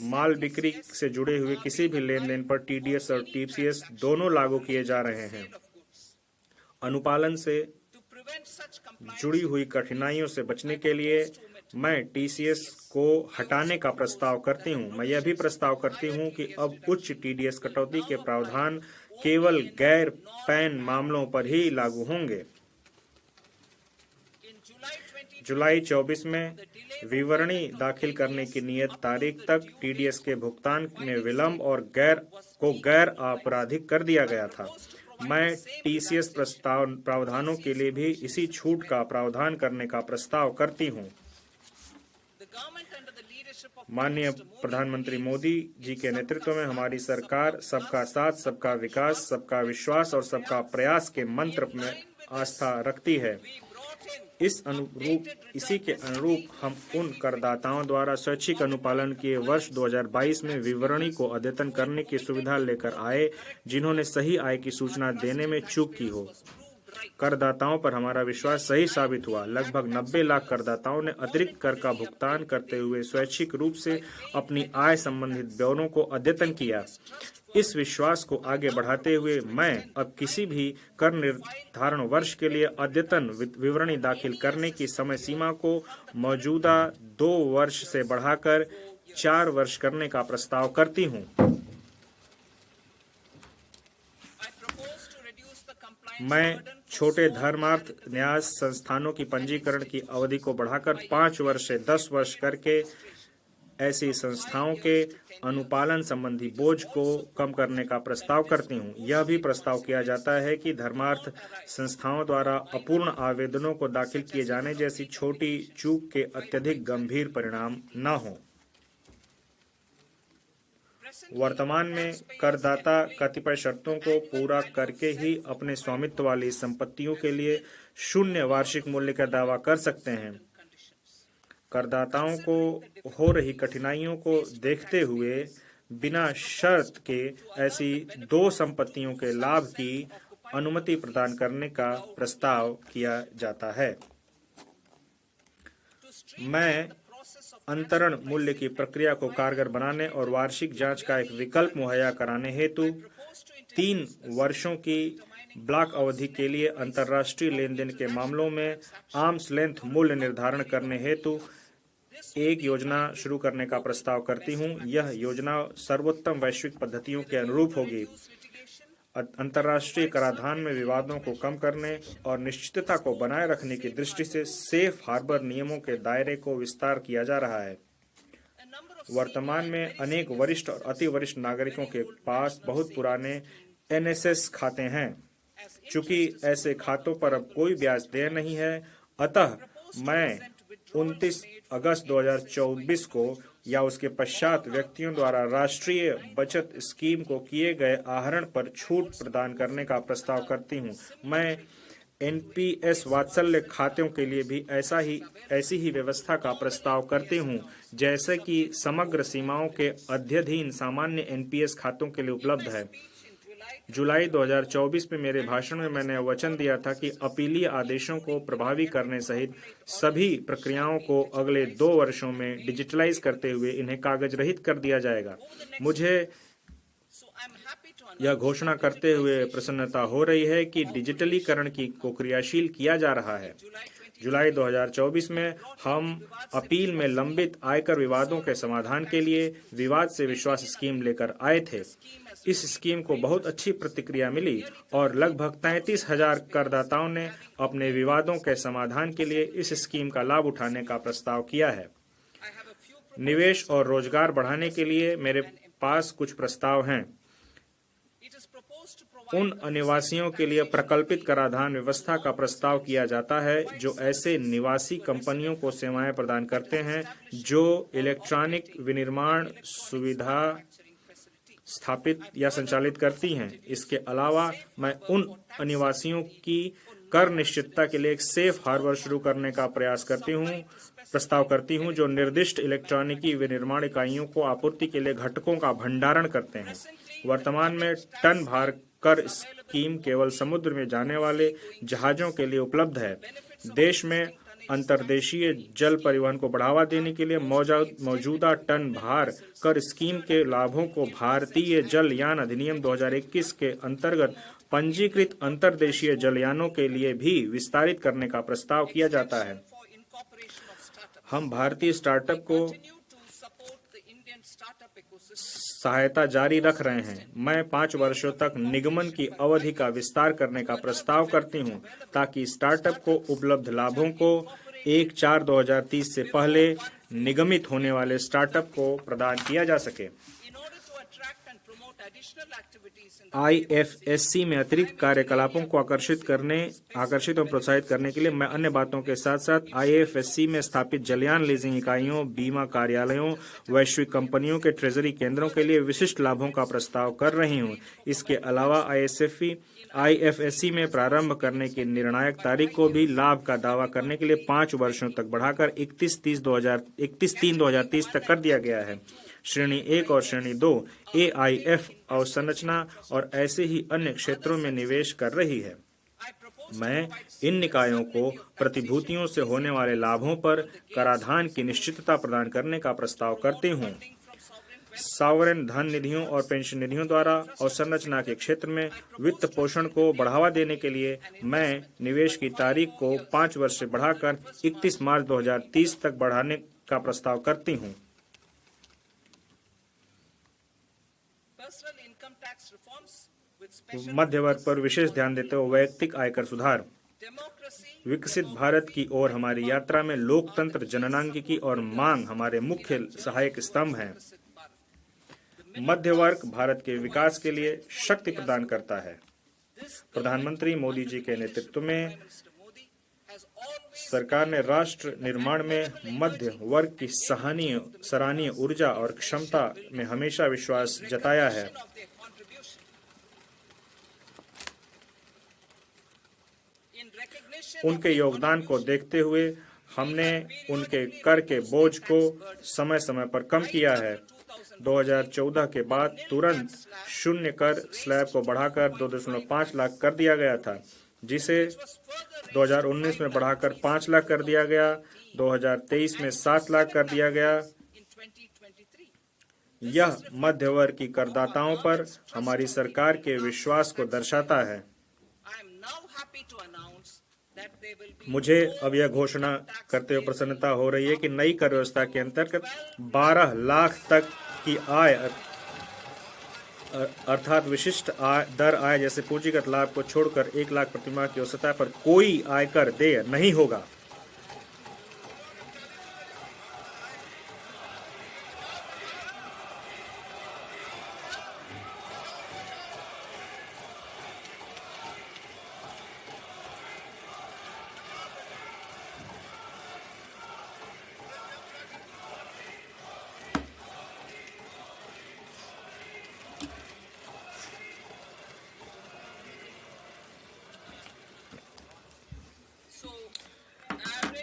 माल बिक्री से जुड़े हुए किसी भी लेन देन पर टीडीएस और टीसीएस दोनों लागू किए जा रहे हैं। अनुपालन से जुड़ी हुई कठिनाइयों से बचने के लिए मैं टीसीएस को हटाने का प्रस्ताव करती हूं। मैं यह भी प्रस्ताव करती हूं कि अब उच्च टीडीएस कटौती के प्रावधान केवल गैर पैन मामलों पर ही लागू होंगे। जुलाई 24 में विवरणी दाखिल करने की नियत तारीख तक टीडीएस के भुगतान में विलंब और गैर आपराधिक कर दिया गया था। मैं टीसीएस प्रावधानों के लिए भी इसी छूट का प्रावधान करने का प्रस्ताव करती हूं। माननीय प्रधानमंत्री मोदी जी के नेतृत्व में हमारी सरकार सबका साथ, सबका विकास, सबका विश्वास और सबका प्रयास के मंत्र में आस्था रखती है। इसी के अनुरूप हम उन करदाताओं द्वारा स्वैच्छिक अनुपालन के वर्ष 2022 में विवरणी को अद्यतन करने की सुविधा लेकर आए जिन्होंने सही आय की सूचना देने में चूक की हो। करदाताओं पर हमारा विश्वास सही साबित हुआ। लगभग 90 लाख करदाताओं ने अतिरिक्त कर का भुगतान करते हुए स्वैच्छिक रूप से अपनी आय संबंधित ब्यौरों को अद्यतन किया। इस विश्वास को आगे बढ़ाते हुए मैं अब किसी भी कर निर्धारण वर्ष के लिए अद्यतन विवरणी दाखिल करने की समय सीमा को मौजूदा 2 वर्ष से बढ़ाकर 4 वर्ष करने का प्रस्ताव करती हूं। मैं छोटे धर्मार्थ न्यास संस्थानों की पंजीकरण की अवधि को बढ़ाकर 5 वर्ष से 10 वर्ष करके ऐसी संस्थाओं के अनुपालन संबंधी बोझ को कम करने का प्रस्ताव करती हूँ। यह भी प्रस्ताव किया जाता है कि धर्मार्थ संस्थाओं द्वारा अपूर्ण आवेदनों को दाखिल किए जाने जैसी छोटी चूक के अत्यधिक गंभीर परिणाम न हो। वर्तमान में करदाता कतिपय शर्तों को पूरा करके ही अपने स्वामित्व वाली संपत्तियों के लिए शून्य वार्षिक मूल्य का दावा कर सकते हैं। करदाताओं को हो रही कठिनाइयों को देखते हुए बिना शर्त के ऐसी 2 संपत्तियों के लाभ की अनुमति प्रदान करने का प्रस्ताव किया जाता है। मैं अंतरण मूल्य की प्रक्रिया को कारगर बनाने और वार्षिक जांच का एक विकल्प मुहैया कराने हेतु 3 वर्षों की ब्लॉक अवधि के लिए अंतर्राष्ट्रीय लेन देन के मामलों में आर्म्स लेंथ मूल्य निर्धारण करने हेतु एक योजना शुरू करने का प्रस्ताव करती हूं। यह योजना सर्वोत्तम वैश्विक पद्धतियों के अनुरूप होगी। अंतर्राष्ट्रीय कराधान में विवादों को कम करने और निश्चितता को बनाए रखने की दृष्टि से सेफ हार्बर नियमों के दायरे को विस्तार किया जा रहा है। वर्तमान में अनेक वरिष्ठ और अति वरिष्ठ नागरिकों के पास बहुत पुराने NSS खाते हैं। चूंकि ऐसे खातों पर अब कोई ब्याज देय नहीं है, अतः मैं 29 अगस्त 2024 को या उसके पश्चात व्यक्तियों द्वारा राष्ट्रीय बचत स्कीम को किए गए आहरण पर छूट प्रदान करने का प्रस्ताव करती हूं। मैं NPS वात्सल्य खातों के लिए भी ऐसी ही व्यवस्था का प्रस्ताव करती हूं, जैसे कि समग्र सीमाओं के अध्ययन सामान्य NPS खातों के लिए उपलब्ध है। जुलाई 2024 में मेरे भाषण में मैंने वचन दिया था कि अपीलीय आदेशों को प्रभावी करने सहित सभी प्रक्रियाओं को अगले 2 वर्षों में डिजिटलाइज करते हुए इन्हें कागज रहित कर दिया जाएगा। मुझे यह घोषणा करते हुए प्रसन्नता हो रही है कि डिजिटलीकरण को क्रियाशील किया जा रहा है। जुलाई 2024 में हम अपील में लंबित आयकर विवादों के समाधान के लिए विवाद से विश्वास स्कीम लेकर आए थे। इस स्कीम को बहुत अच्छी प्रतिक्रिया मिली और लगभग 33,000 करदाताओं ने अपने विवादों के समाधान के लिए इस स्कीम का लाभ उठाने का प्रस्ताव किया है। निवेश और रोजगार बढ़ाने के लिए मेरे पास कुछ प्रस्ताव हैं। उन अनिवासियों के लिए प्रकल्पित कराधान व्यवस्था का प्रस्ताव किया जाता है जो ऐसे निवासी कंपनियों को सेवाएं प्रदान करते हैं जो इलेक्ट्रॉनिक विनिर्माण सुविधा स्थापित या संचालित करती हैं। इसके अलावा मैं उन अनिवासियों की कर निश्चितता के लिए एक सेफ हार्बर शुरू करने का प्रस्ताव करती हूं जो निर्दिष्ट इलेक्ट्रॉनिकी विनिर्माण इकाइयों को आपूर्ति के लिए घटकों का भंडारण करते हैं। वर्तमान में टन भार कर स्कीम केवल समुद्र में जाने वाले जहाजों के लिए उपलब्ध है। देश में अंतर्देशीय जल परिवहन को बढ़ावा देने के लिए मौजूदा टन भार कर स्कीम के लाभों को भारतीय जलयान अधिनियम 2021 के अंतर्गत पंजीकृत अंतर्देशीय जलयानों के लिए भी विस्तारित करने का प्रस्ताव किया जाता है। हम भारतीय स्टार्टअप को सहायता जारी रख रहे हैं। मैं 5 वर्षों तक निगमन की अवधि का विस्तार करने का प्रस्ताव करती हूं ताकि स्टार्टअप को उपलब्ध लाभों को 1/4/2030 से पहले निगमित होने वाले स्टार्टअप को प्रदान किया जा सके। IFSC में अतिरिक्त कार्यकलापों को आकर्षित और प्रोत्साहित करने के लिए मैं अन्य बातों के साथ साथ IFSC में स्थापित जलयान लीजिंग इकाइयों, बीमा कार्यालयों, वैश्विक कंपनियों के ट्रेजरी केंद्रों के लिए विशिष्ट लाभों का प्रस्ताव कर रही हूं। इसके अलावा IFSC में प्रारंभ करने की निर्णायक तारीख को भी लाभ का दावा करने के लिए 5 वर्षों तक बढ़ाकर 31/3/2030 तक कर दिया गया है। श्रेणी 1 और श्रेणी 2 AIF अवसंरचना और ऐसे ही अन्य क्षेत्रों में निवेश कर रही है। मैं इन निकायों को प्रतिभूतियों से होने वाले लाभों पर कराधान की निश्चितता प्रदान करने का प्रस्ताव करती हूँ। सॉवरेन धन निधियों और पेंशन निधियों द्वारा अवसंरचना के क्षेत्र में वित्त पोषण को बढ़ावा देने के लिए मैं निवेश की तारीख को 5 वर्ष से बढ़ाकर 31 मार्च 2030 तक बढ़ाने का प्रस्ताव करती हूँ। मध्य वर्ग पर विशेष ध्यान देते हुए वैयक्तिक आयकर सुधार। विकसित भारत की ओर हमारी यात्रा में लोकतंत्र, जननांगिकी और मांग हमारे मुख्य सहायक स्तंभ हैं। मध्य वर्ग भारत के विकास के लिए शक्ति प्रदान करता है। प्रधानमंत्री मोदी जी के नेतृत्व में सरकार ने राष्ट्र निर्माण में मध्य वर्ग की सराहनीय ऊर्जा और क्षमता में हमेशा विश्वास जताया है। उनके योगदान को देखते हुए हमने उनके कर के बोझ को समय समय पर कम किया है। 2014 के बाद तुरंत शून्य कर स्लैब को बढ़ाकर 2.5 लाख कर दिया गया था, जिसे 2019 में बढ़ाकर 5 लाख कर दिया गया, 2023 में 7 लाख कर दिया गया। यह मध्य वर्ग की करदाताओं पर हमारी सरकार के विश्वास को दर्शाता है। मुझे अब यह घोषणा करते हुए प्रसन्नता हो रही है कि नई कर व्यवस्था के अंतर्गत 12 लाख तक की आय अर्थात विशिष्ट दर आय जैसे पूंजीगत लाभ को छोड़कर 1 लाख प्रतिमाह की औसत पर कोई आयकर देय नहीं होगा।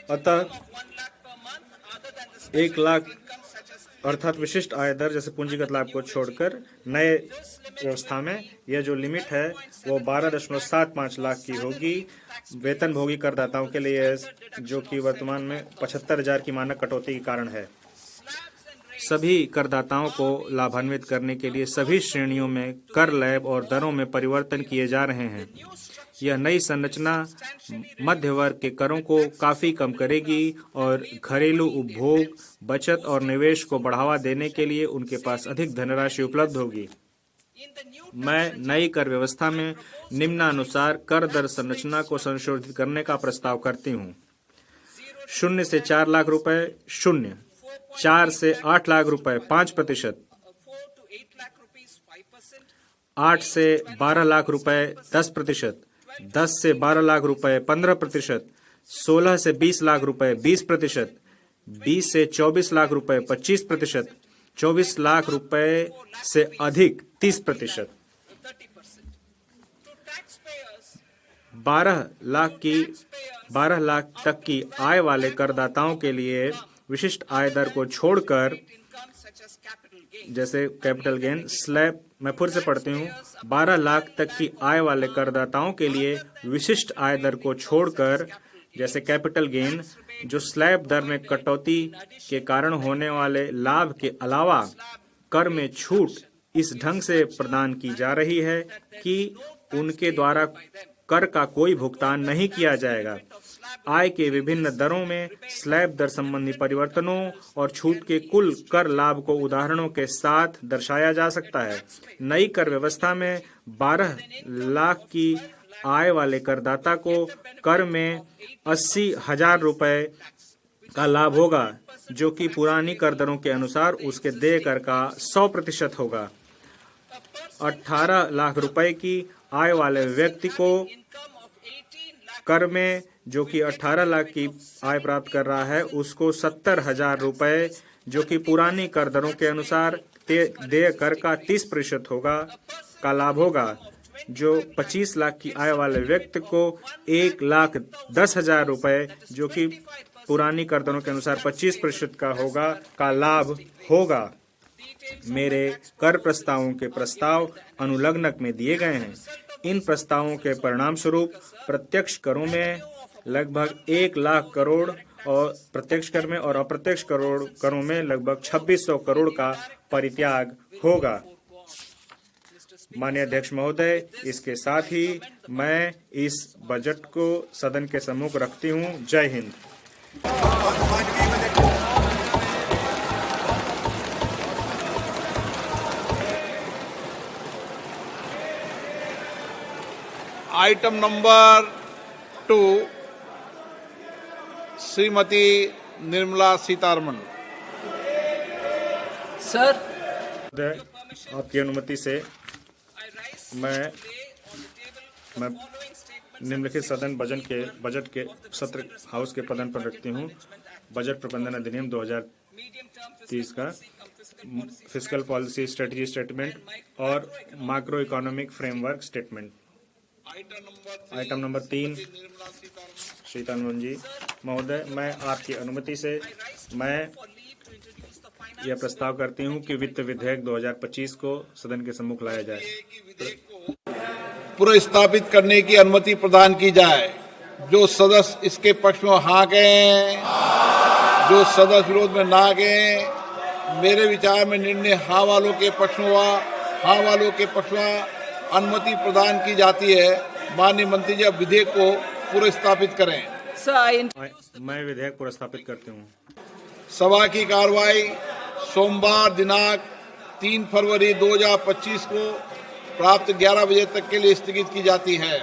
अतः 1 लाख अर्थात विशिष्ट आय दर जैसे पूंजीगत लाभ को छोड़कर नए व्यवस्था में यह जो लिमिट है वो 12.75 लाख की होगी वेतनभोगी करदाताओं के लिए, जो कि वर्तमान में 75,000 की मानक कटौती के कारण है। सभी करदाताओं को लाभान्वित करने के लिए सभी श्रेणियों में कर स्लैब और दरों में परिवर्तन किए जा रहे हैं। यह नई संरचना मध्य वर्ग के करों को काफी कम करेगी और घरेलू उपभोग, बचत और निवेश को बढ़ावा देने के लिए उनके पास अधिक धनराशि उपलब्ध होगी। मैं नई कर व्यवस्था में निम्नानुसार कर दर संरचना को संशोधित करने का प्रस्ताव करती हूँ। 0 से 4 लाख रुपए 0, 4 से 8 लाख रुपए 5%, 8 से 12 लाख रुपए 10%, 10 से 12 लाख रुपए 15%, 16 से 20 लाख रुपए 20%, 20 से 24 लाख रुपए 25%, 24 लाख रुपए से अधिक 30%, 12 लाख तक की आय वाले करदाताओं के लिए विशिष्ट आय दर को छोड़कर जैसे कैपिटल गेन स्लैब, मैं फिर से पढ़ती हूँ, 12 लाख तक की आय वाले करदाताओं के लिए विशिष्ट आय दर को छोड़कर जैसे कैपिटल गेन, जो स्लैब दर में कटौती के कारण होने वाले लाभ के अलावा कर में छूट इस ढंग से प्रदान की जा रही है कि उनके द्वारा कर का कोई भुगतान नहीं किया जाएगा। आय के विभिन्न दरों में स्लैब दर संबंधी परिवर्तनों और छूट के कुल कर लाभ को उदाहरणों के साथ दर्शाया जा सकता है। नई कर व्यवस्था में 12 लाख की आय वाले करदाता को कर में 80,000 रुपए का लाभ होगा, जो कि पुरानी कर दरों के अनुसार उसके देय कर का 100% होगा। 18 लाख रुपए की आय वाले व्यक्ति को कर में, जो कि 18 लाख की आय प्राप्त कर रहा है, उसको 70,000 रुपए, जो कि पुरानी कर दरों के अनुसार देय कर का 30% होगा, का लाभ होगा। जो 25 लाख की आय वाले व्यक्ति को 1,10,000 रुपए, जो कि पुरानी कर दरों के अनुसार 25% का होगा, का लाभ होगा। मेरे कर प्रस्तावों के प्रस्ताव अनुलग्नक में दिए गए हैं। इन प्रस्तावों के परिणाम स्वरूप प्रत्यक्ष करों में लगभग 1 लाख करोड़ और प्रत्यक्ष कर में और अप्रत्यक्ष करों में लगभग 2600 करोड़ का परित्याग होगा। माननीय अध्यक्ष महोदय, इसके साथ ही मैं इस बजट को सदन के सम्मुख रखती हूँ। जय Hind. Item number 2, Shrimati Nirmala Sitharaman. Sir, आपकी अनुमति से मैं निम्नलिखित सदन बजट के सत्र हाउस के पदन पर रखती हूँ। बजट प्रबंधन अधिनियम 2030 का, फिस्कल पॉलिसी स्ट्रेटजी स्टेटमेंट और macro economic framework statement. Item number 3, Sitharaman ji महोदय, मैं आपकी अनुमति से मैं यह प्रस्ताव करती हूं कि वित्त विधेयक 2025 को सदन के सम्मुख लाया जाए। पुनर्स्थापित करने की अनुमति प्रदान की जाए। जो सदस्य इसके पक्ष में हाँ कहें, जो सदस्य विरोध में ना कहें। मेरे विचार में निर्णय हाँ वालों के पक्ष में हुआ। हाँ वालों के पक्ष में अनुमति प्रदान की जाती है। माननीय मंत्री जी अब विधेयक को पुनर्स्थापित करें। मैं विधेयक पुनर्स्थापित करती हूँ। सभा की कार्रवाई सोमवार दिनांक 3 फरवरी 2025 को प्राप्त 11 बजे तक के लिए स्थगित की जाती है।